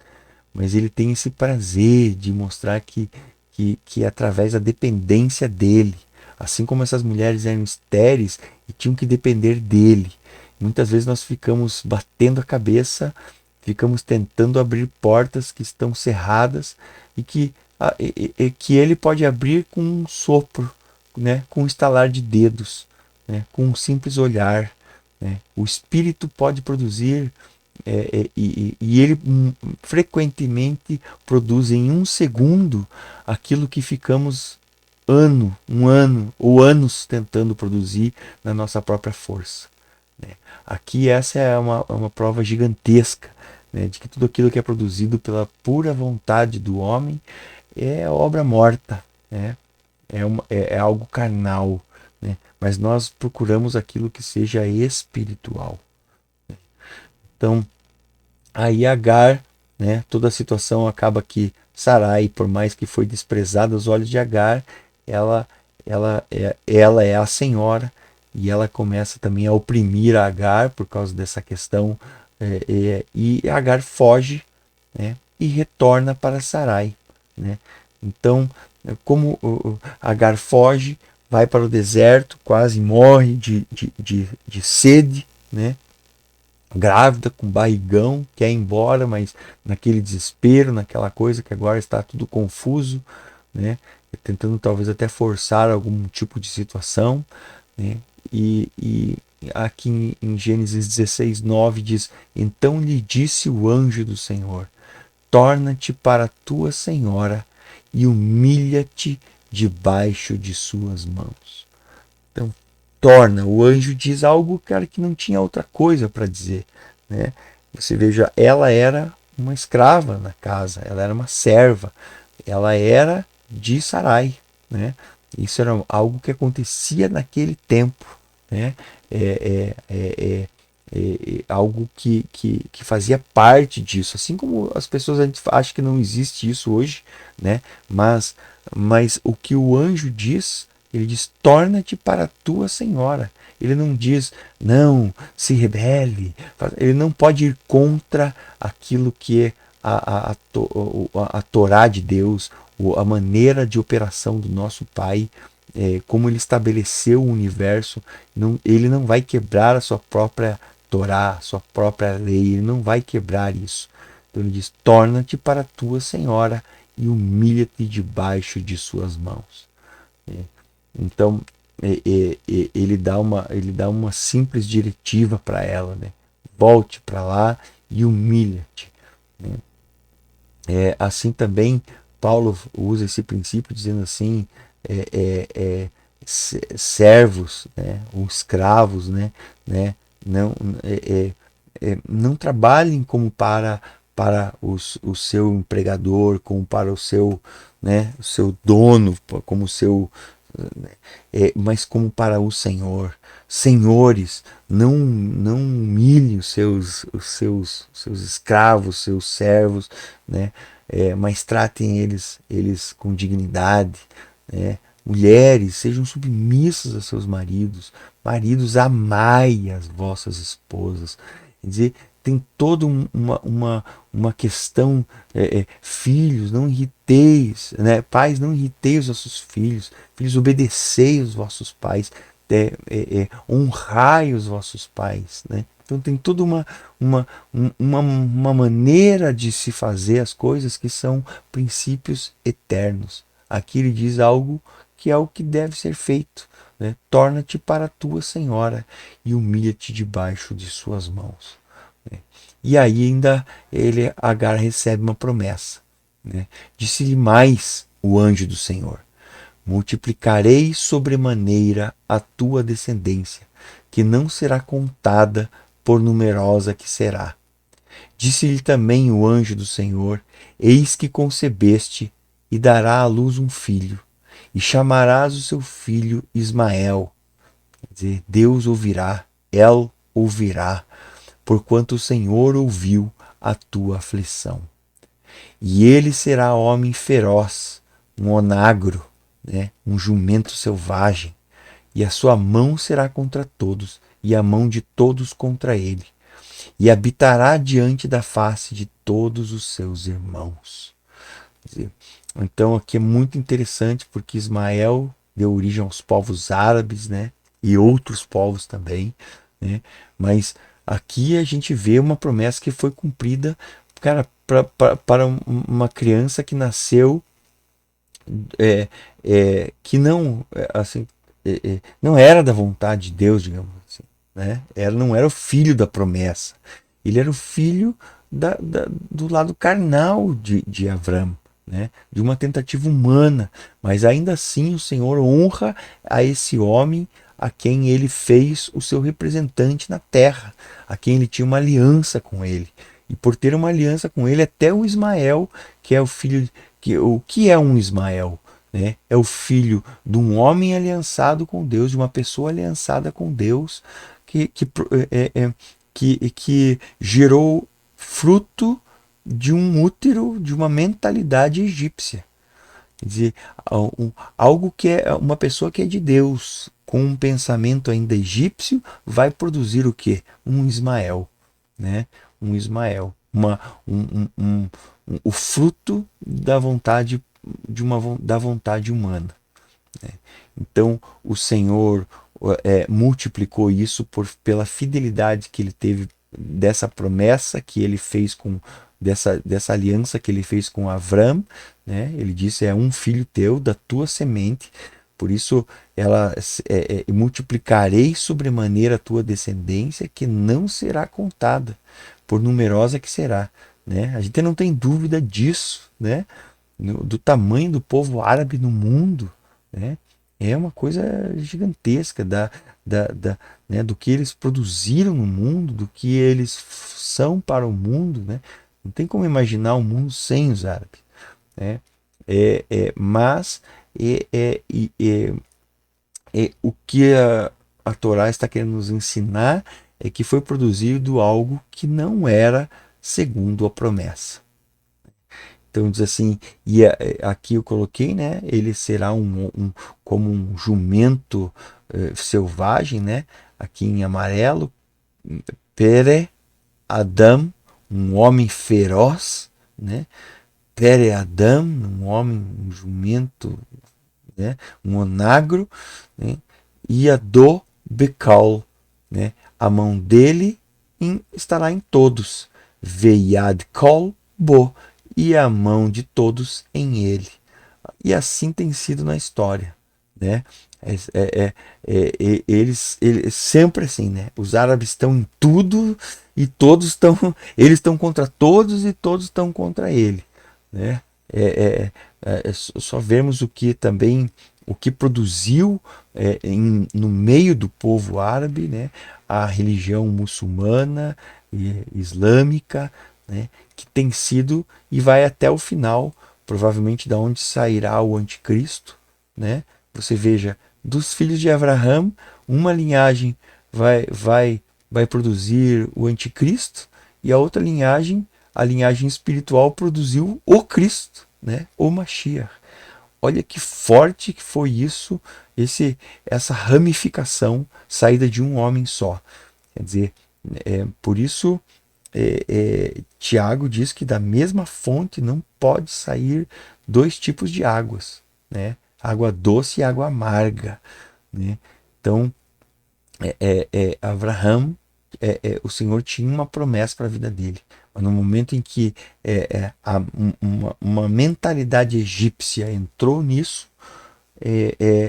mas ele tem esse prazer de mostrar que é através da dependência dele, assim como essas mulheres eram estéreis e tinham que depender dele. Muitas vezes nós ficamos batendo a cabeça, ficamos tentando abrir portas que estão cerradas e que ele pode abrir com um sopro, né? Com um estalar de dedos, né? Com um simples olhar. Né? O Espírito pode produzir e ele frequentemente produz em um segundo aquilo que ficamos um ano ou anos tentando produzir na nossa própria força. Né? Aqui essa é uma prova gigantesca, né, de que tudo aquilo que é produzido pela pura vontade do homem é obra morta, né? É algo carnal, né? Mas nós procuramos aquilo que seja espiritual. Então, aí Agar, né, toda a situação acaba que Sarai, por mais que foi desprezada aos olhos de Agar, ela, ela é a senhora e ela começa também a oprimir a Agar por causa dessa questão, e Agar foge, né, e retorna para Sarai, né? Então, como Agar foge, vai para o deserto, quase morre de sede, né? Grávida, com barrigão, quer ir embora, mas naquele desespero, naquela coisa que agora está tudo confuso, né? Tentando talvez até forçar algum tipo de situação, né? E aqui em Gênesis 16:9 diz: Então lhe disse o anjo do Senhor: Torna-te para a tua senhora e humilha-te debaixo de suas mãos. Então, o anjo diz algo, cara, que não tinha outra coisa para dizer, né? Você veja, ela era uma escrava na casa, ela era uma serva, ela era de Sarai, né? Isso era algo que acontecia naquele tempo, né? Algo que fazia parte disso, assim como as pessoas a gente acha que não existe isso hoje, né? Mas o que o anjo diz, ele diz: torna-te para a tua senhora. Ele não diz: não, se rebele. Ele não pode ir contra aquilo que é a Torá de Deus, a maneira de operação do nosso Pai, como ele estabeleceu o universo. Ele não vai quebrar a sua própria Torá, sua própria lei, ele não vai quebrar isso. Então ele diz: torna-te para a tua senhora e humilha-te debaixo de suas mãos. Então ele dá uma simples diretiva para ela, né? Volte para lá e humilha-te. Né? Assim também Paulo usa esse princípio dizendo assim, servos, né, ou escravos, né, não, não trabalhem como para o seu empregador, como para o seu, né, o seu dono, como o seu, mas como para o Senhor. Senhores, não humilhe os seus escravos, seus servos, né? Mas tratem eles com dignidade, né? Mulheres, sejam submissas a seus maridos. Maridos, amai as vossas esposas. Quer dizer, tem toda uma questão, filhos, não irriteis, né? Pais, não irriteis os vossos filhos. Filhos, obedecei os vossos pais. Honrai os vossos pais, né? Então tem toda uma maneira de se fazer as coisas que são princípios eternos. Aqui ele diz algo que é o que deve ser feito, né? Torna-te para a tua senhora e humilha-te debaixo de suas mãos, né? E aí ainda Agar recebe uma promessa, né? Disse-lhe mais o anjo do Senhor: multiplicarei sobremaneira a tua descendência, que não será contada por numerosa que será. Disse-lhe também o anjo do Senhor: eis que concebeste e dará à luz um filho, e chamarás o seu filho Ismael. Quer dizer, Deus ouvirá, El ouvirá, porquanto o Senhor ouviu a tua aflição. E ele será homem feroz, um onagro, né? Um jumento selvagem, e a sua mão será contra todos, e a mão de todos contra ele, e habitará diante da face de todos os seus irmãos. Quer dizer, então aqui é muito interessante porque Ismael deu origem aos povos árabes, né? E outros povos também, né? Mas aqui a gente vê uma promessa que foi cumprida, cara, para uma criança que nasceu, é, que não, assim, não era da vontade de Deus, digamos assim, né? Não era o filho da promessa, ele era o filho do lado carnal de Avram, né? De uma tentativa humana, mas ainda assim o Senhor honra a esse homem a quem ele fez o seu representante na terra, a quem ele tinha uma aliança com ele. E por ter uma aliança com ele, até o Ismael, que é o filho, o que é um Ismael? Né? É o filho de um homem aliançado com Deus, de uma pessoa aliançada com Deus, que gerou fruto de um útero, de uma mentalidade egípcia. Quer dizer, algo que é uma pessoa que é de Deus, com um pensamento ainda egípcio, vai produzir o quê? Um Ismael, né? Um Ismael, o fruto da vontade da vontade humana, né? Então o Senhor multiplicou isso pela fidelidade que ele teve dessa promessa que ele fez dessa aliança que ele fez com Avram, né? Ele disse: é um filho teu, da tua semente. Por isso multiplicarei sobremaneira a tua descendência, que não será contada, por numerosa que será, né? A gente não tem dúvida disso, né? Do tamanho do povo árabe no mundo, né? É uma coisa gigantesca né, do que eles produziram no mundo, do que eles são para o mundo, né? Não tem como imaginar um mundo sem os árabes, né? Mas o que a Torá está querendo nos ensinar é que foi produzido algo que não era segundo a promessa. Então diz assim, e aqui eu coloquei, né? Ele será como um jumento selvagem, né? Aqui em amarelo, Pere Adam, um homem feroz, né? Pere Adam, um homem, um jumento, né? Um onagro, né? E a do Bekal, né? A mão dele estará em todos. Veiad Kol Bo, e a mão de todos em ele. E assim tem sido na história, né? Eles sempre assim, né? Os árabes estão em tudo e todos estão, eles estão contra todos e todos estão contra ele, né? Só vemos o que produziu no meio do povo árabe, né? A religião muçulmana e islâmica, né? Que tem sido e vai até o final, provavelmente da onde sairá o anticristo, né? Você veja, dos filhos de Abraão, uma linhagem vai produzir o anticristo, e a linhagem espiritual, produziu o Cristo, né? O Mashiach. Olha que forte que foi isso, essa ramificação saída de um homem só. Quer dizer, por isso Tiago diz que da mesma fonte não pode sair dois tipos de águas, né? Água doce e água amarga, né? Então, Abraão, o Senhor tinha uma promessa para a vida dele. Mas no momento em que uma mentalidade egípcia entrou nisso,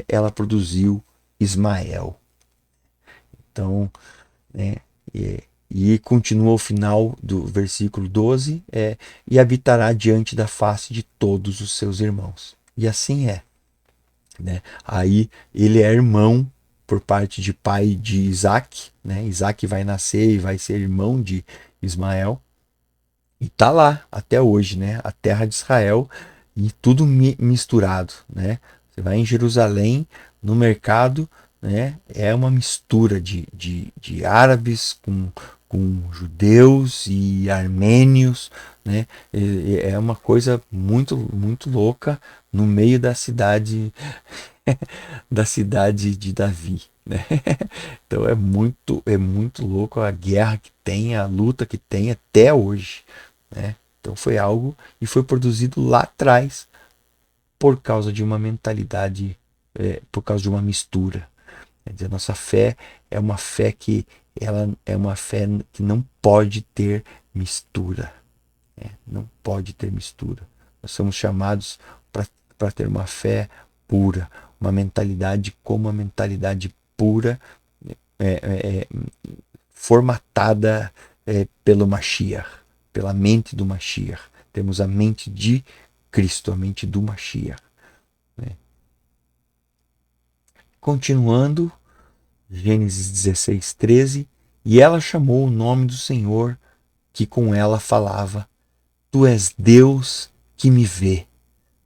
ela produziu Ismael. Então, né, e continua o final do versículo 12, e habitará diante da face de todos os seus irmãos. E assim é. Né? Aí ele é irmão por parte de pai de Isaac, né? Isaac vai nascer e vai ser irmão de Ismael, e tá lá até hoje, né? A terra de Israel, e tudo misturado, né? Você vai em Jerusalém, no mercado, né? É uma mistura de árabes com judeus e armênios, né? É uma coisa muito louca no meio da cidade da cidade de Davi, né? Então é muito louco a guerra que tem, a luta que tem até hoje, né? Então foi algo e foi produzido lá atrás por causa de uma mentalidade, por causa de uma mistura. Quer dizer, a nossa fé é uma fé que ela é uma fé que não pode ter mistura, né? Não pode ter mistura. Nós somos chamados para ter uma fé pura, uma mentalidade como a mentalidade pura, é, é, é, formatada pelo Mashiach, pela mente do Mashiach. Temos a mente de Cristo, a mente do Mashiach. Né? Continuando, Gênesis 16, 13, e ela chamou o nome do Senhor que com ela falava: Tu és Deus que me vê.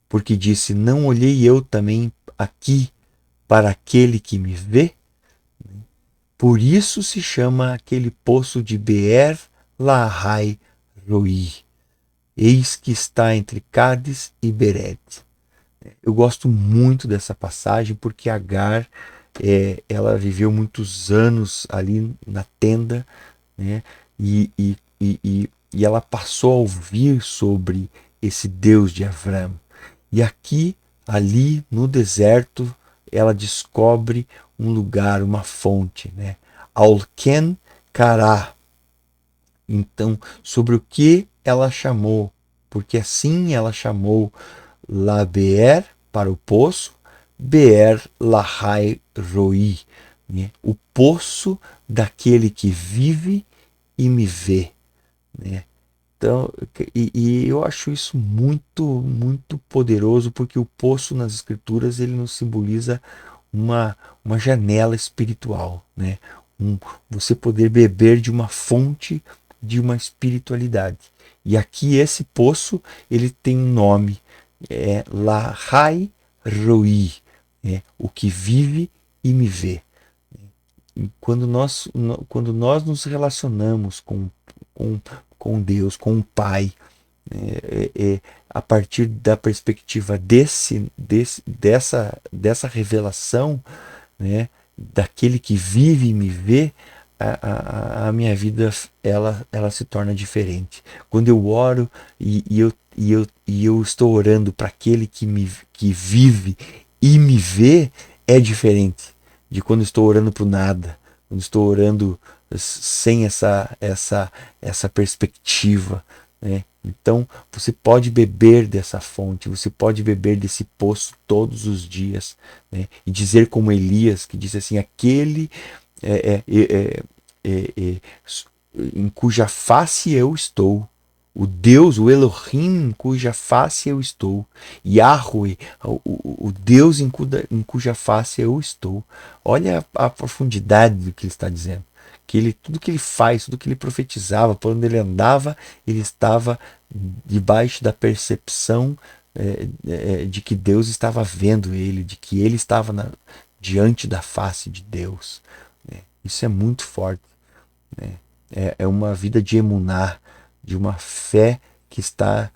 Porque disse: Não olhei eu também aqui para aquele que me vê? Por isso se chama aquele poço de Beer Lahai Roi. Eis que está entre Cádiz e Bered. Eu gosto muito dessa passagem porque Agar, ela viveu muitos anos ali na tenda, né? E ela passou a ouvir sobre esse Deus de Avram. E aqui, ali no deserto, ela descobre um lugar, uma fonte, né? Alken Kará. Então, sobre o que ela chamou, porque assim ela chamou Labeer para o poço, Beer Lahai Roi, né? O poço daquele que vive e me vê, né? Então, e eu acho isso muito poderoso, porque o poço nas escrituras ele nos simboliza uma janela espiritual, né? Um, você poder beber de uma fonte de uma espiritualidade. E aqui esse poço ele tem um nome, Lahai Roi, né? O que vive e me vê. Quando nós nos relacionamos com, com Deus, com o Pai, a partir da perspectiva dessa revelação, né, daquele que vive e me vê, a minha vida ela se torna diferente. Quando eu oro e eu estou orando para aquele que vive e me vê, é diferente de quando estou orando para o nada, quando estou orando sem essa perspectiva, né? Então você pode beber dessa fonte, você pode beber desse poço todos os dias, né? E dizer como Elias, que disse assim: aquele é, é, é, é, é, em cuja face eu estou, o Deus, o Elohim em cuja face eu estou, Yahweh, o Deus em cuja face eu estou. Olha a profundidade do que ele está dizendo. Que ele, tudo que ele faz, tudo que ele profetizava, por onde ele andava, ele estava debaixo da percepção de que Deus estava vendo ele, de que ele estava diante da face de Deus. Né? Isso é muito forte. Né? É uma vida de emuná, de uma fé que está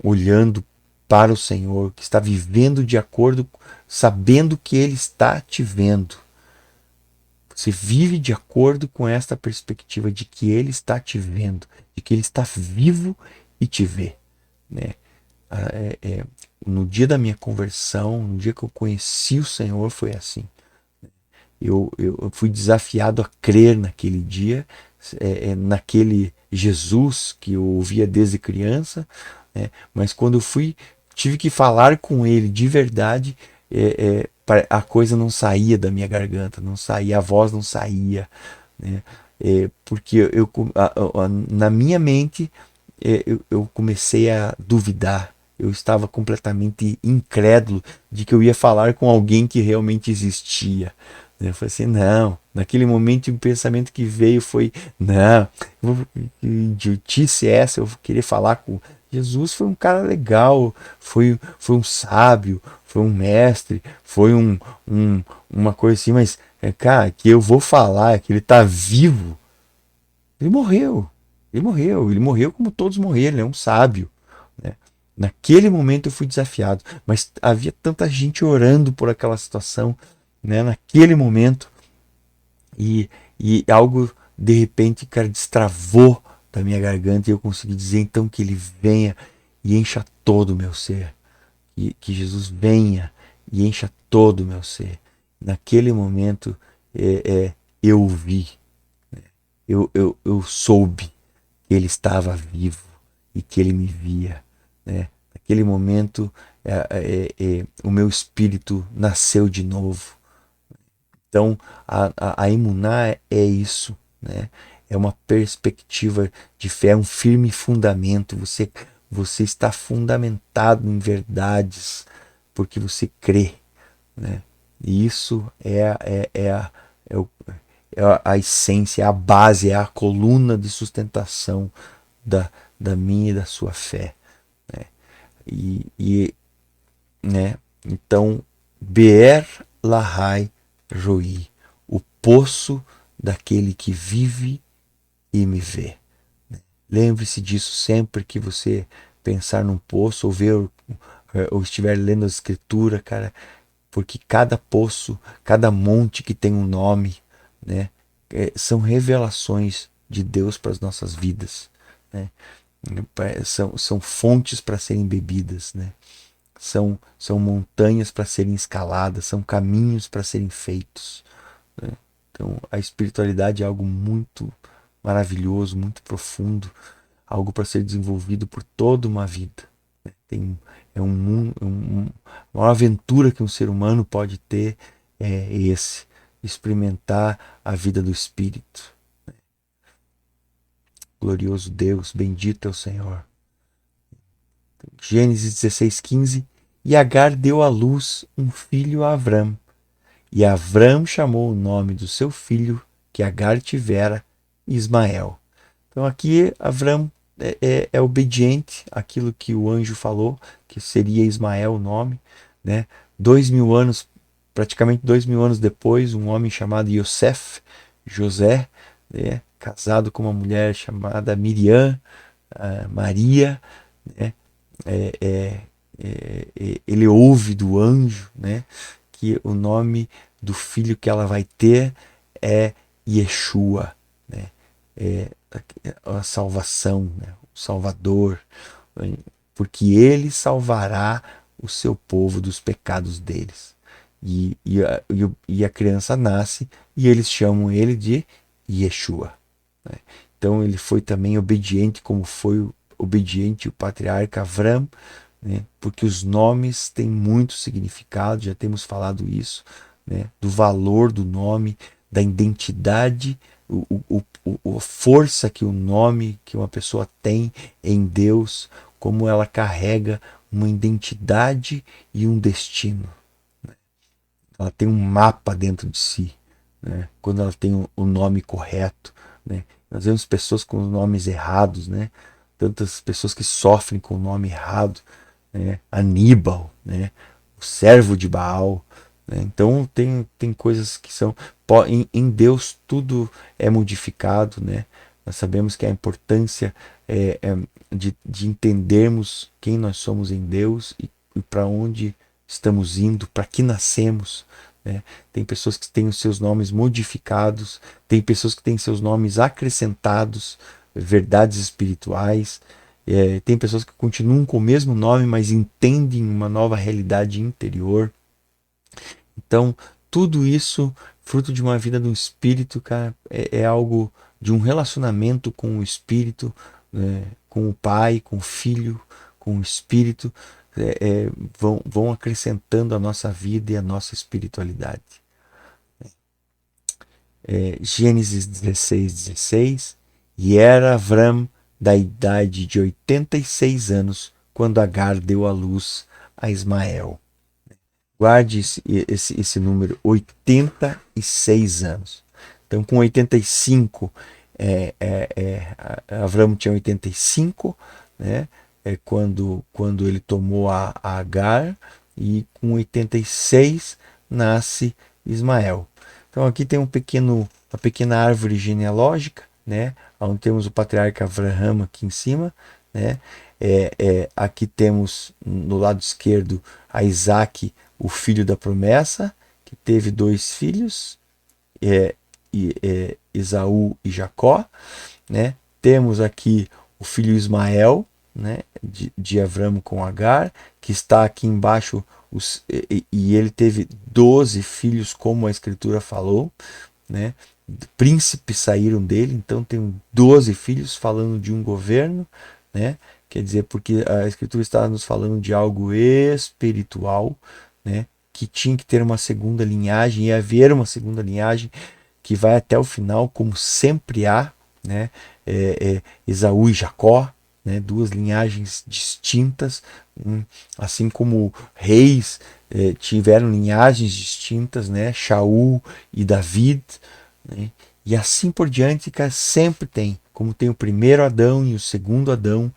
olhando para o Senhor, que está vivendo de acordo, sabendo que Ele está te vendo. Você vive de acordo com esta perspectiva de que Ele está te vendo, de que Ele está vivo e te vê, né? No dia da minha conversão, no dia que eu conheci o Senhor, foi assim. Eu fui desafiado a crer naquele dia, naquele Jesus que eu ouvia desde criança, né? Mas quando eu tive que falar com Ele de verdade, a coisa não saía da minha garganta, não saía, a voz não saía, né? Porque na minha mente eu comecei a duvidar. Eu estava completamente incrédulo de que eu ia falar com alguém que realmente existia. Eu falei assim, não. Naquele momento o pensamento que veio foi, não, que idiotice é essa? Eu vou querer falar com Jesus. Foi um cara legal, foi um sábio, foi um mestre, foi uma coisa assim, mas, cara, que eu vou falar, que ele está vivo. Ele morreu. Ele morreu como todos morreram, ele é um sábio, né? Naquele momento eu fui desafiado, mas havia tanta gente orando por aquela situação, né? Naquele momento, e, e algo de repente, cara, destravou da minha garganta e eu consegui dizer então que ele venha e encha todo o meu ser, que Jesus venha e encha todo o meu ser. Naquele momento, eu vi, eu soube que ele estava vivo e que ele me via, né? Naquele momento, o meu espírito nasceu de novo. Então, a emuná é isso, né? É uma perspectiva de fé, é um firme fundamento. Você está fundamentado em verdades porque você crê, né? E isso é, o, a essência, é a base, é a coluna de sustentação da minha e da sua fé, né? E né? Então, Beer Lahai Roi, o poço daquele que vive e me vê. Lembre-se disso sempre que você pensar num poço ou ver ou estiver lendo a escritura, cara, porque cada poço, cada monte que tem um nome, né, são revelações de Deus para as nossas vidas, né? São fontes para serem bebidas, né? São montanhas para serem escaladas, são caminhos para serem feitos, né? Então, a espiritualidade é algo muito maravilhoso, muito profundo, algo para ser desenvolvido por toda uma vida, né? A maior aventura que um ser humano pode ter é experimentar a vida do Espírito. Glorioso Deus, bendito é o Senhor. Gênesis 16:15. E Agar deu à luz um filho a Avram. E Avram chamou o nome do seu filho, que Agar tivera, Ismael. Então aqui Avram é obediente àquilo que o anjo falou, que seria Ismael o nome, né? 2000 anos, praticamente 2000 anos depois, um homem chamado Yosef, José, né? Casado com uma mulher chamada Miriam, Maria, né? Ele ouve do anjo, né, que o nome do filho que ela vai ter é Yeshua, né, é a salvação, né, o Salvador, porque ele salvará o seu povo dos pecados deles. E a criança nasce e eles chamam ele de Yeshua, né? Então ele foi também obediente, como foi obediente o patriarca Avram, né? Porque os nomes têm muito significado, já temos falado isso, né? Do valor do nome, da identidade, a força que o nome que uma pessoa tem em Deus, como ela carrega uma identidade e um destino. Ela tem um mapa dentro de si, né? Quando ela tem o nome correto, né? Nós vemos pessoas com os nomes errados, né? Tantas pessoas que sofrem com o nome errado, né? Aníbal, né? O servo de Baal, né? Então tem coisas que são em Deus tudo é modificado, né? Nós sabemos que a importância de entendermos quem nós somos em Deus e para onde estamos indo, para que nascemos. Né? Tem pessoas que têm os seus nomes modificados, tem pessoas que têm seus nomes acrescentados, verdades espirituais. Tem pessoas que continuam com o mesmo nome, mas entendem uma nova realidade interior. Então, tudo isso, fruto de uma vida do Espírito, cara, é algo de um relacionamento com o Espírito, né, com o Pai, com o Filho, com o Espírito, vão acrescentando a nossa vida e a nossa espiritualidade. Gênesis 16:16, e era Avram da idade de 86 anos quando Agar deu à luz a Ismael. Guarde esse número, 86 anos. Então, com 85, Avram tinha 85, né? Quando ele tomou a Agar, e com 86 nasce Ismael. Então, aqui tem uma pequena árvore genealógica, né? Onde temos o patriarca Avraham aqui em cima, né? Aqui temos no lado esquerdo a Isaac, o filho da promessa, que teve 2 filhos, Esaú e Jacó. Né? Temos aqui o filho Ismael, né? de Avram com Agar, que está aqui embaixo, e ele teve 12 filhos, como a escritura falou. Né? Príncipes saíram dele, então tem 12 filhos, falando de um governo. Né? Quer dizer, porque a escritura está nos falando de algo espiritual, né? Que tinha que ter uma segunda linhagem, e haver uma segunda linhagem que vai até o final, como sempre há. Né? Esaú e Jacó, né? 2 linhagens distintas, assim como reis tiveram linhagens distintas, né? Shaul e David, né? E assim por diante, cara, sempre tem, como tem o primeiro Adão e o segundo Adão,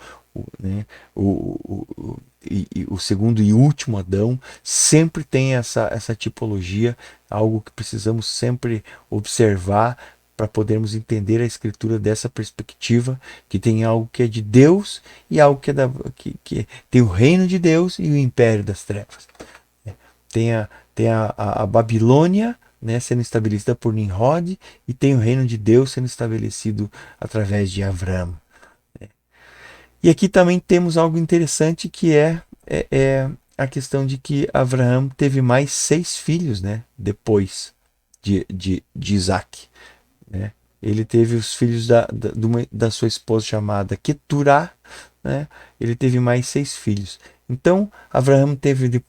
né? O segundo e último Adão, sempre tem essa tipologia, algo que precisamos sempre observar para podermos entender a escritura dessa perspectiva, que tem algo que é de Deus e algo que tem o reino de Deus e o império das trevas. Tem a Babilônia, né, sendo estabelecida por Nimrod, e tem o reino de Deus sendo estabelecido através de Avram. E aqui também temos algo interessante, que é a questão de que Abraão teve mais 6 filhos, né, depois de Isaac. Né? Ele teve os filhos da sua esposa chamada Keturá, né? Ele teve mais 6 filhos. Então, Abraão teve,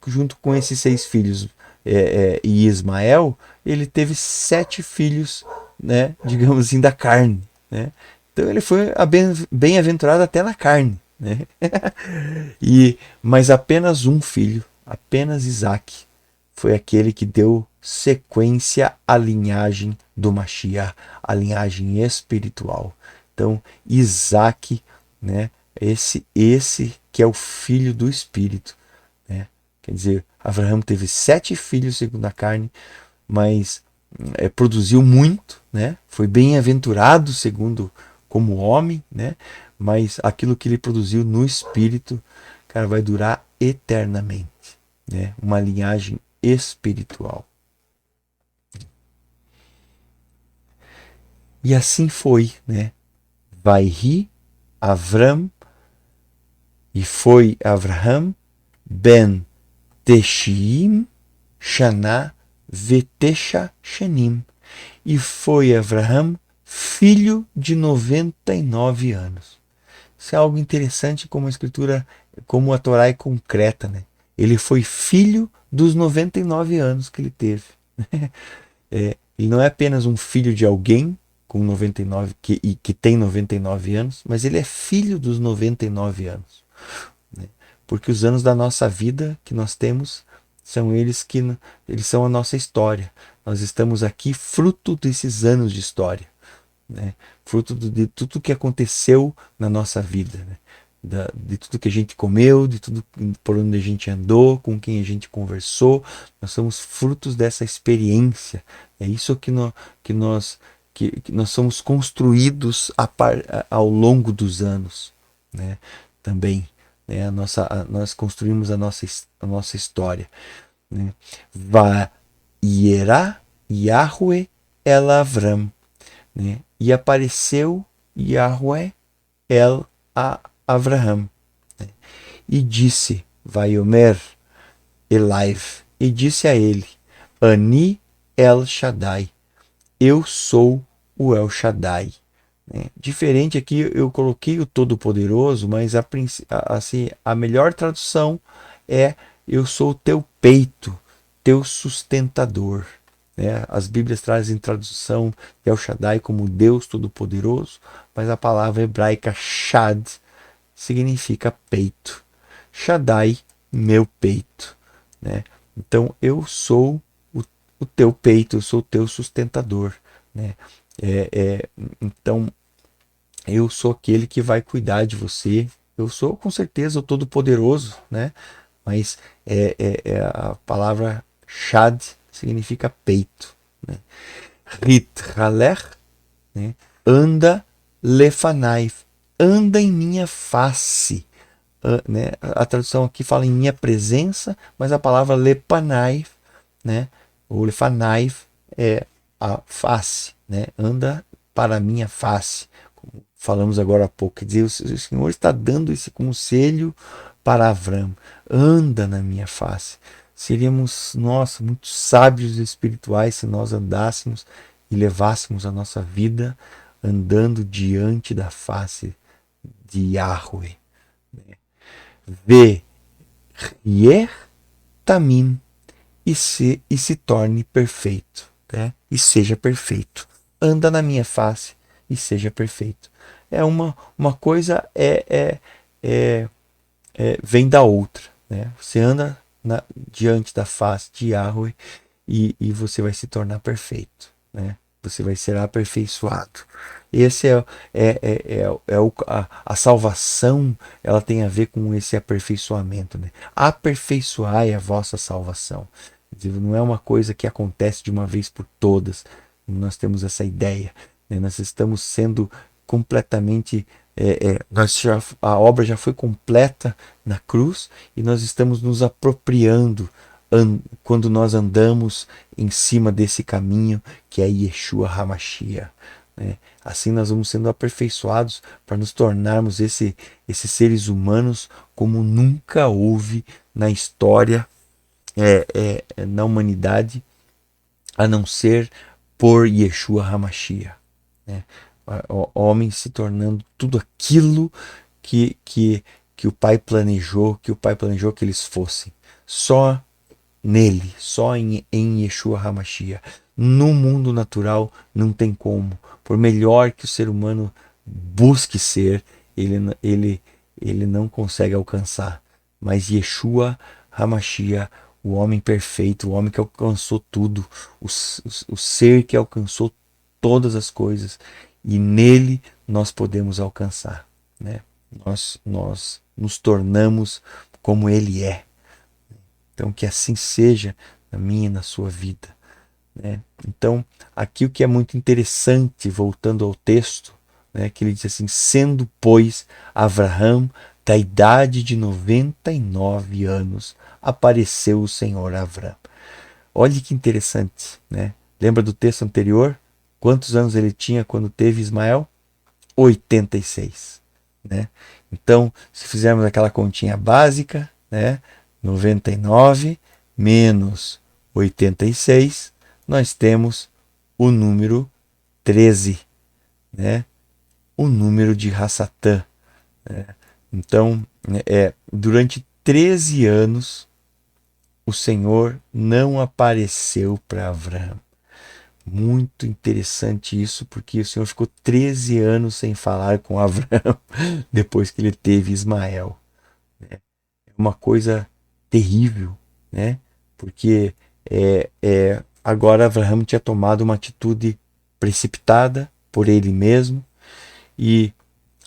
junto com esses 6 filhos e Ismael, ele teve 7 filhos, né? Digamos assim, da carne. Né? Então, ele foi bem-aventurado até na carne. Né? Mas apenas um filho, apenas Isaac, foi aquele que deu sequência à linhagem do Mashiach, a linhagem espiritual. Então, Isaac, né, esse que é o filho do Espírito. Né? Quer dizer, Abraão teve 7 filhos segundo a carne, mas produziu muito, né? Foi bem-aventurado segundo como homem, né? Mas aquilo que ele produziu no Espírito, cara, vai durar eternamente. Né? Uma linhagem espiritual. E assim foi, né? Vai rir Avram, e foi Avraham ben Teshiim Shana Vetesha Shanim, e foi Avraham filho de 99 anos. Isso é algo interessante, como a escritura, como a Torá é concreta, né? Ele foi filho dos 99 anos que ele teve. Ele não é apenas um filho de alguém com 99 que tem 99 anos, mas ele é filho dos 99 anos. Né? Porque os anos da nossa vida que nós temos são eles são a nossa história. Nós estamos aqui fruto desses anos de história. Né? Fruto de tudo que aconteceu na nossa vida. Né? De tudo que a gente comeu, de tudo por onde a gente andou, com quem a gente conversou. Nós somos frutos dessa experiência. É isso que nós que nós somos construídos ao longo dos anos, né? Também, né? Nós construímos a nossa história, né? Vayera Yahweh el Avram, né? E apareceu Yahweh el a Avraham, né? E disse, Vaiomer Elaiv, e disse a ele, Ani El Shaddai, eu sou o El Shaddai. Né? Diferente aqui, eu coloquei o Todo-Poderoso, mas assim, a melhor tradução é eu sou o teu peito, teu sustentador. Né? As Bíblias trazem tradução de El Shaddai como Deus Todo-Poderoso, mas a palavra hebraica Shad significa peito. Shaddai, meu peito. Né? Então eu sou o teu peito, eu sou o teu sustentador. Né? Então eu sou aquele que vai cuidar de você. Eu sou com certeza o Todo-Poderoso, né? Mas a palavra Shad significa peito. Né? Rit Halech, né? Anda lefanai, anda em minha face. Né? A tradução aqui fala em minha presença, mas a palavra lepanai, né? O lefanai é a face, né? Anda para a minha face, como falamos agora há pouco. Quer dizer, o Senhor está dando esse conselho para Avram: anda na minha face. Seríamos, nossa, muito sábios espirituais se nós andássemos e levássemos a nossa vida andando diante da face de Yahweh. Vê Yer Tamim e se torne perfeito, né? E seja perfeito. Anda na minha face e seja perfeito. Uma coisa vem da outra, né? Você anda diante da face de Yahweh e você vai se tornar perfeito, né? Você vai ser aperfeiçoado. Esse a salvação, ela tem a ver com esse aperfeiçoamento, né? Aperfeiçoai a vossa salvação. Não é uma coisa que acontece de uma vez por todas. Nós temos essa ideia, né? Nós estamos sendo completamente a obra já foi completa na cruz e nós estamos nos apropriando quando nós andamos em cima desse caminho que é Yeshua HaMashiach. Né? Assim nós vamos sendo aperfeiçoados para nos tornarmos esses seres humanos como nunca houve na história, na humanidade, a não ser por Yeshua HaMashiach. Né? Homens se tornando tudo aquilo que o Pai planejou, que eles fossem. Só nele, só em Yeshua HaMashiach. No mundo natural não tem como. Por melhor que o ser humano busque ser, ele não consegue alcançar. Mas Yeshua HaMashiach, o homem perfeito, o homem que alcançou tudo, o ser que alcançou todas as coisas, e nele nós podemos alcançar. Né? Nós nos tornamos como ele é. Então, que assim seja na minha e na sua vida. Né? Então, aqui o que é muito interessante, voltando ao texto, né, que ele diz assim: sendo, pois, Avraham da idade de 99 anos, apareceu o Senhor a Avram. Olha que interessante, né? Lembra do texto anterior? Quantos anos ele tinha quando teve Ismael? 86. Né? Então, se fizermos aquela continha básica, né? 99 menos 86, nós temos o número 13, né? O número de Hassatã. Né? Então, durante 13 anos, o Senhor não apareceu para Abraão. Muito interessante isso, porque o Senhor ficou 13 anos sem falar com Abraão depois que ele teve Ismael. É uma coisa terrível, né? Porque agora Abraão tinha tomado uma atitude precipitada por ele mesmo, e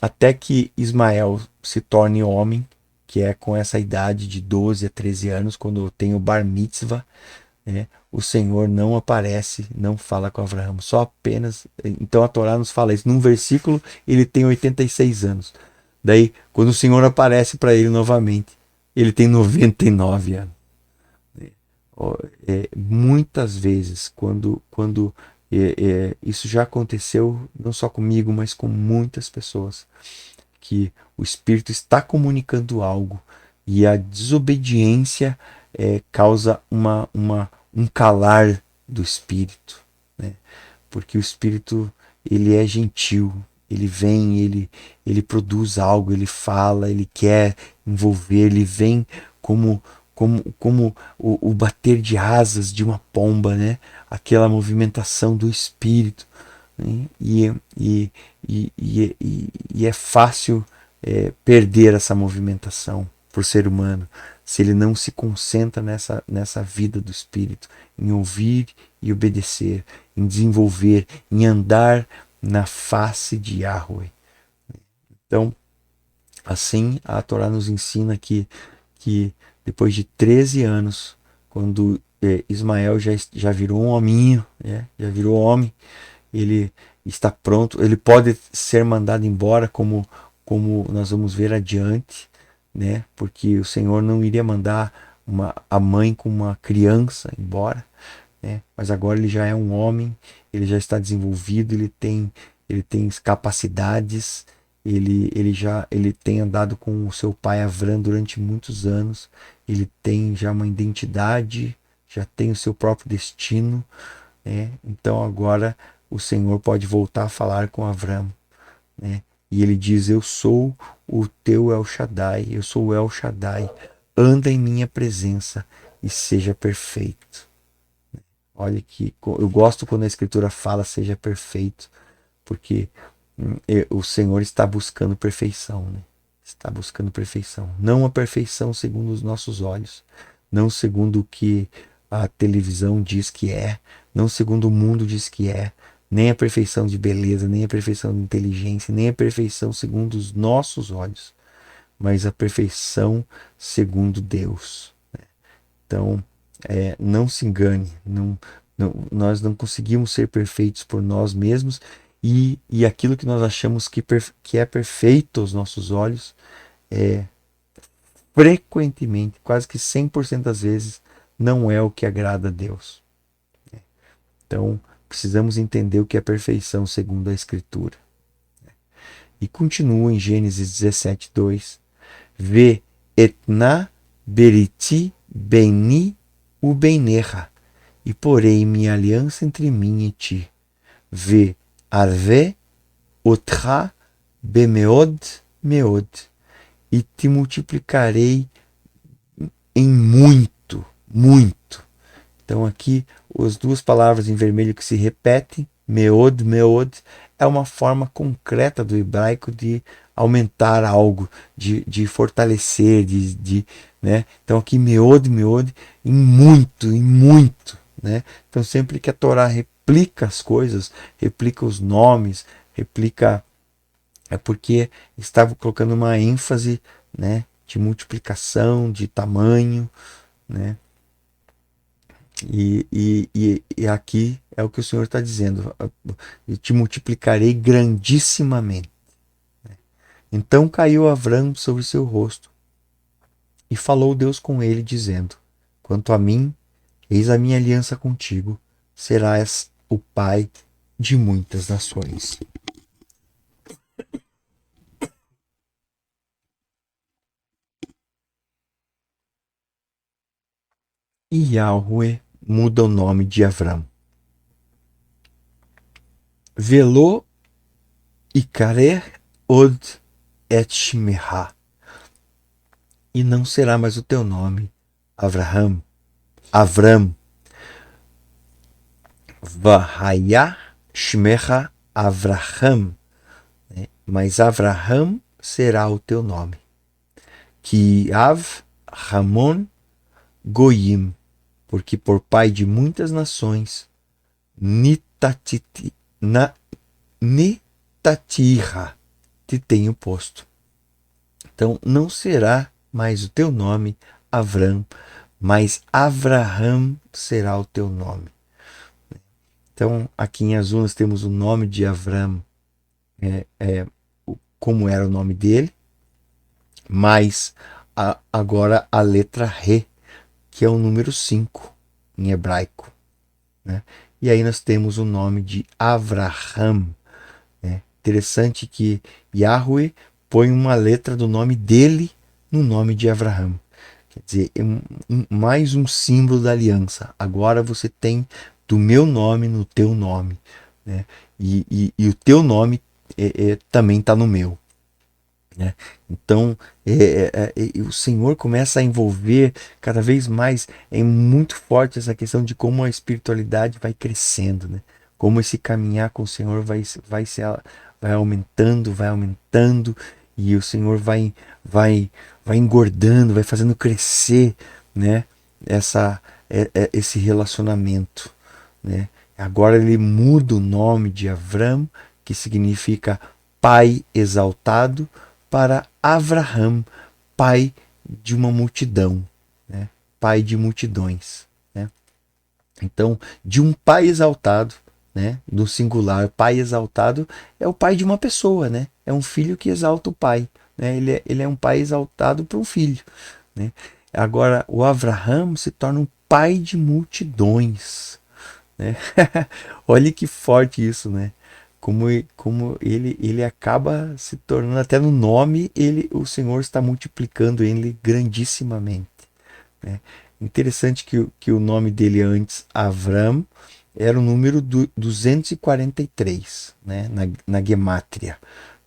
até que Ismael se torne homem, que é com essa idade de 12 a 13 anos, quando tem o Bar Mitzvah, né? o Senhor não aparece, não fala com Abraão, só apenas. Então a Torá nos fala isso. Num versículo ele tem 86 anos. Daí, quando o Senhor aparece para ele novamente, ele tem 99 anos. Muitas vezes, isso já aconteceu, não só comigo, mas com muitas pessoas, que o Espírito está comunicando algo e a desobediência causa um calar do Espírito, né? Porque o Espírito, ele é gentil, ele vem, ele produz algo, ele fala, ele quer envolver, ele vem como o bater de asas de uma pomba, né? Aquela movimentação do Espírito, né? E é fácil perder essa movimentação para o ser humano se ele não se concentra nessa vida do Espírito, em ouvir e obedecer, em desenvolver, em andar na face de Yahweh. Então, assim, a Torá nos ensina que depois de 13 anos, quando Ismael já virou um hominho, já virou homem, ele está pronto, ele pode ser mandado embora, como nós vamos ver adiante, né? Porque o Senhor não iria mandar a mãe com uma criança embora, né? Mas agora ele já é um homem, ele já está desenvolvido, ele tem capacidades, ele tem andado com o seu pai Avram durante muitos anos, ele tem já uma identidade, já tem o seu próprio destino, né? Então agora o Senhor pode voltar a falar com Avram, né? E ele diz: eu sou o teu El Shaddai, eu sou o El Shaddai, anda em minha presença e seja perfeito. Olha que eu gosto quando a Escritura fala seja perfeito, porque o Senhor está buscando perfeição, né? Está buscando perfeição. Não a perfeição segundo os nossos olhos, não segundo o que a televisão diz que é, não segundo o mundo diz que é, nem a perfeição de beleza, nem a perfeição de inteligência, nem a perfeição segundo os nossos olhos, mas a perfeição segundo Deus. Então, não se engane, nós não conseguimos ser perfeitos por nós mesmos, e aquilo que nós achamos que é perfeito aos nossos olhos, frequentemente, quase que 100% das vezes, não é o que agrada a Deus. Então, precisamos entender o que é perfeição segundo a Escritura. E continua em Gênesis 17:2. Ve etna beriti beni ubeinecha, e porei minha aliança entre mim e ti. Ve arve otcha bemeod meod, e te multiplicarei em muito, muito. Então aqui as duas palavras em vermelho que se repetem, meod, meod, é uma forma concreta do hebraico de aumentar algo, de fortalecer, né? Então aqui meod, meod, em muito, né? Então sempre que a Torá replica as coisas, replica os nomes, replica, é porque estava colocando uma ênfase, né, de multiplicação, de tamanho, né? E aqui é o que o Senhor está dizendo: eu te multiplicarei grandissimamente. Então caiu Avram sobre seu rosto, e falou Deus com ele, dizendo: quanto a mim, eis a minha aliança contigo, serás o pai de muitas nações. E Yahweh muda o nome de Avram. Velo ikarer od et shmeha, e não será mais o teu nome Avram, Vahaya shmecha Avraham, né? Mas Avraham será o teu nome. Ki Av Ramon Goyim, porque por pai de muitas nações, Nitatiha, te tenho posto. Então não será mais o teu nome Avram, mas Avraham será o teu nome. Então, aqui em azul nós temos o nome de Avram, como era o nome dele, mas agora a letra Re, que é o número 5 em hebraico. Né? E aí nós temos o nome de Avraham. Né? Interessante que Yahweh põe uma letra do nome dele no nome de Avraham. Quer dizer, mais um símbolo da aliança. Agora você tem do meu nome no teu nome. Né? E o teu nome também está no meu. Né? Então, o Senhor começa a envolver cada vez mais. É muito forte essa questão de como a espiritualidade vai crescendo, né? Como esse caminhar com o Senhor vai aumentando, e o Senhor vai engordando, vai fazendo crescer, né? Esse relacionamento, né? Agora ele muda o nome de Avram, que significa pai exaltado, para Avraham, pai de uma multidão, né? Pai de multidões. Né? Então, de um pai exaltado, né? Do singular, pai exaltado é o pai de uma pessoa, né? É um filho que exalta o pai. Né? Ele é um pai exaltado para um filho. Né? Agora, o Avraham se torna um pai de multidões. Né? Olha que forte isso, né? Como ele acaba se tornando, até no nome, o Senhor está multiplicando ele grandissimamente. Né? Interessante que o nome dele antes, Avram, era o número 243, né? Na Gemátria.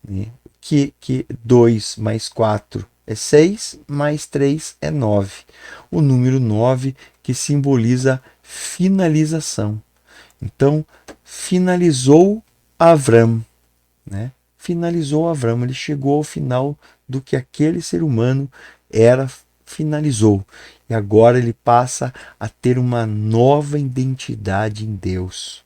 Né? Que 2 mais 4 é 6, mais 3 é 9. O número 9 que simboliza finalização. Então, finalizou Avram, né? Finalizou Avram, ele chegou ao final do que aquele ser humano era, finalizou. E agora ele passa a ter uma nova identidade em Deus.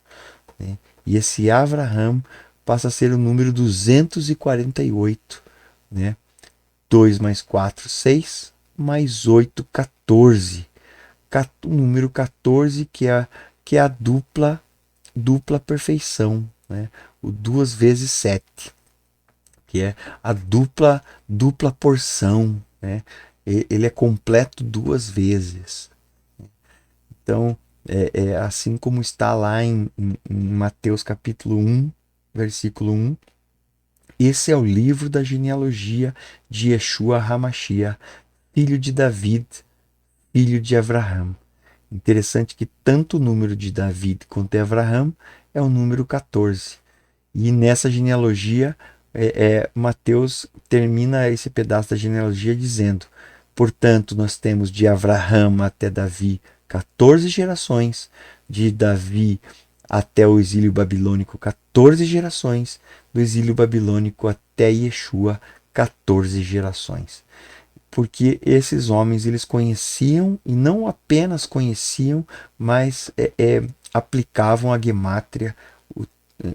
Né? E esse Avraham passa a ser o número 248. Né? 2 mais 4, 6, mais 8, 14. O número 14, que é a dupla perfeição, né? O 2 vezes 7, que é a dupla porção, né? Ele é completo duas vezes. Então, é assim como está lá em Mateus capítulo 1, versículo 1. Esse é o livro da genealogia de Yeshua HaMashiach, filho de David, filho de Avraham. Interessante que tanto o número de David quanto de Avraham é o número 14. E nessa genealogia, Mateus termina esse pedaço da genealogia dizendo: portanto, nós temos de Avraham até Davi 14 gerações, de Davi até o exílio babilônico 14 gerações, do exílio babilônico até Yeshua 14 gerações. Porque esses homens eles conheciam, e não apenas conheciam, mas aplicavam a gemátria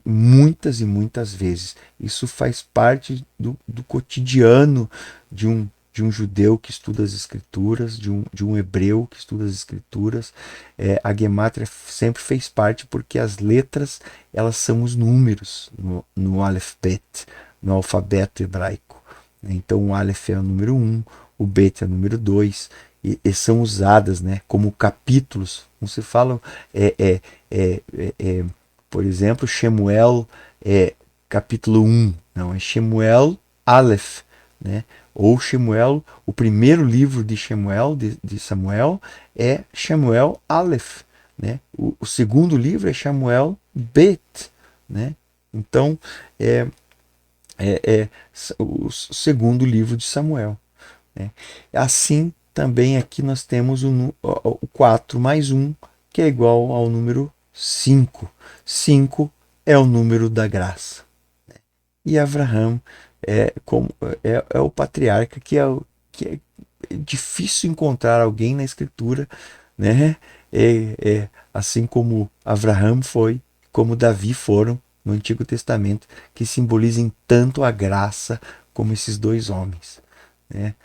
muitas e muitas vezes. Isso faz parte do cotidiano de um judeu que estuda as escrituras, de um hebreu que estuda as escrituras. A gemátria sempre fez parte porque as letras elas são os números no Aleph Bet, no alfabeto hebraico. Então o Aleph é o número 1, o Bet é o número 2, e são usadas, né, como capítulos. Não se fala, por exemplo, Shemuel capítulo 1, não, é Shemuel Aleph, né? Ou Shemuel, o primeiro livro de Shemuel, de Samuel, é Shemuel Aleph, né? O segundo livro é Shemuel Bet, né? Então, é o segundo livro de Samuel. Né? Assim, também aqui nós temos o 4 mais 1, que é igual ao número 5. 5 é o número da graça. E Avraham é o patriarca que é difícil encontrar alguém na escritura, né? Assim como Avraham foi, como Davi foram no Antigo Testamento, que simbolizem tanto a graça como esses dois homens. Né?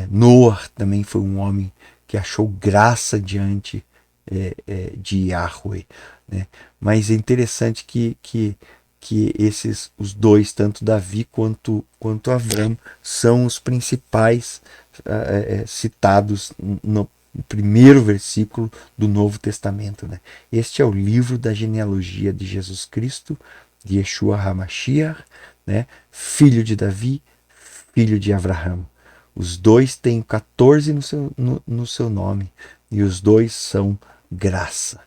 Noah também foi um homem que achou graça diante de Yahweh, né? Mas é interessante que os dois, tanto Davi quanto Avram, são os principais citados no primeiro versículo do Novo Testamento, né? Este é o livro da genealogia de Jesus Cristo, de Yeshua HaMashiach, né? Filho de Davi, filho de Abraão. Os dois têm 14 no seu nome e os dois são graça.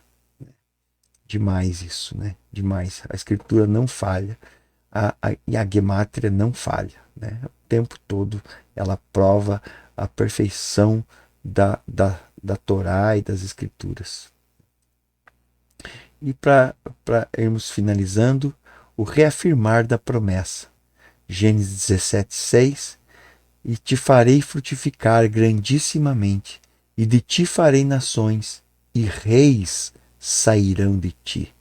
Demais isso, né? Demais. A escritura não falha e a gemátria não falha, né? O tempo todo ela prova a perfeição da Torá e das escrituras. E para irmos finalizando, o reafirmar da promessa. Gênesis 17:6, e te farei frutificar grandissimamente, e de ti farei nações, e reis sairão de ti.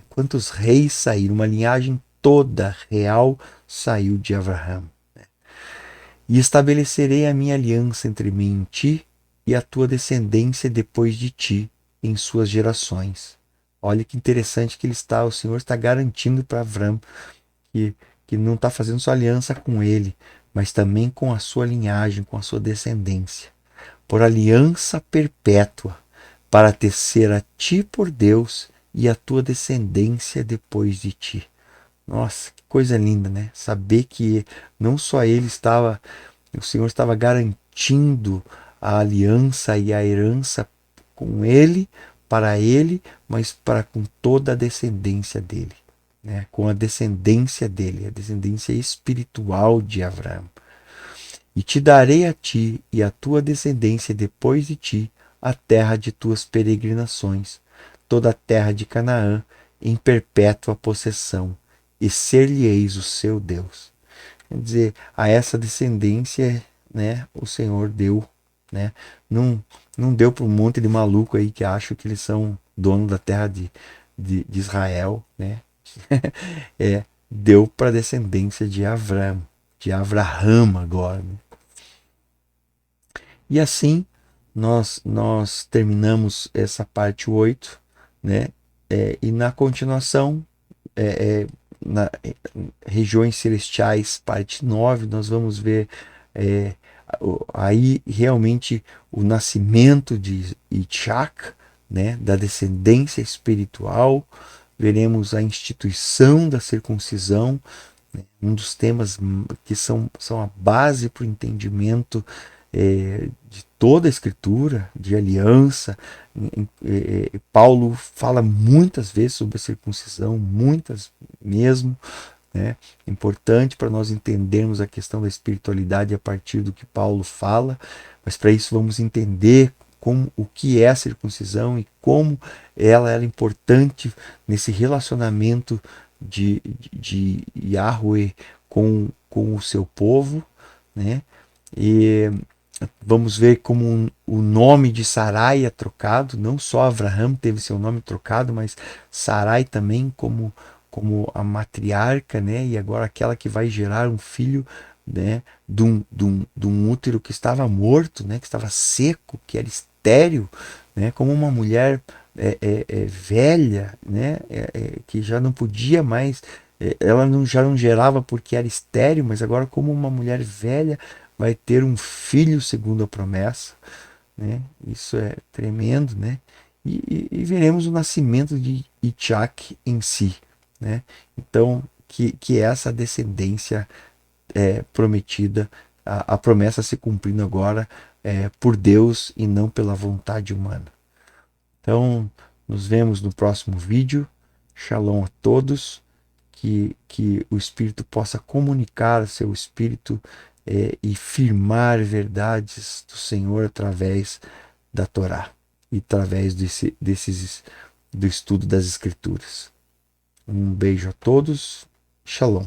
Quantos reis saíram? Uma linhagem toda real saiu de Abraão. E estabelecerei a minha aliança entre mim e ti, e a tua descendência depois de ti, em suas gerações. Olha que interessante que o Senhor está garantindo para Abraão que, que não está fazendo sua aliança com ele, mas também com a sua linhagem, com a sua descendência, por aliança perpétua, para tecer a ti por Deus e a tua descendência depois de ti. Nossa, que coisa linda, né? Saber que não só o Senhor estava garantindo a aliança e a herança com ele, para ele, mas para com toda a descendência dele, né? Com a descendência dele, a descendência espiritual de Abraão. E te darei a ti e a tua descendência depois de ti a terra de tuas peregrinações, toda a terra de Canaã, em perpétua possessão, e ser-lhe-eis o seu Deus. Quer dizer, a essa descendência, né, o Senhor deu, né? Não deu para um monte de maluco aí que acham que eles são dono da terra de Israel, né? Deu para a descendência de Avraham agora, né? E assim nós terminamos essa parte 8, né? E na continuação, na Regiões Celestiais, parte 9, nós vamos ver aí realmente o nascimento de Isaac, né? Da descendência espiritual. Veremos a instituição da circuncisão, né? Um dos temas que são a base para o entendimento de toda a escritura, de aliança. Paulo fala muitas vezes sobre a circuncisão, muitas mesmo, né? Importante para nós entendermos a questão da espiritualidade a partir do que Paulo fala, mas para isso vamos entender o que é a circuncisão e como ela era importante nesse relacionamento de Yahweh com o seu povo, né? E vamos ver como o nome de Sarai é trocado, não só Avraham teve seu nome trocado, mas Sarai também como a matriarca, né? E agora aquela que vai gerar um filho, né? De um útero que estava morto, né? Que estava seco, que era estéril, né? Como uma mulher velha, né? Que já não podia mais, ela já não gerava porque era estéril, mas agora como uma mulher velha vai ter um filho segundo a promessa, né? Isso é tremendo, né? E veremos o nascimento de Isaac em si, né? Então, que essa descendência prometida, a promessa se cumprindo agora por Deus e não pela vontade humana. Então, nos vemos no próximo vídeo. Shalom a todos. Que o Espírito possa comunicar seu Espírito e firmar verdades do Senhor através da Torá e através do estudo das Escrituras. Um beijo a todos. Shalom.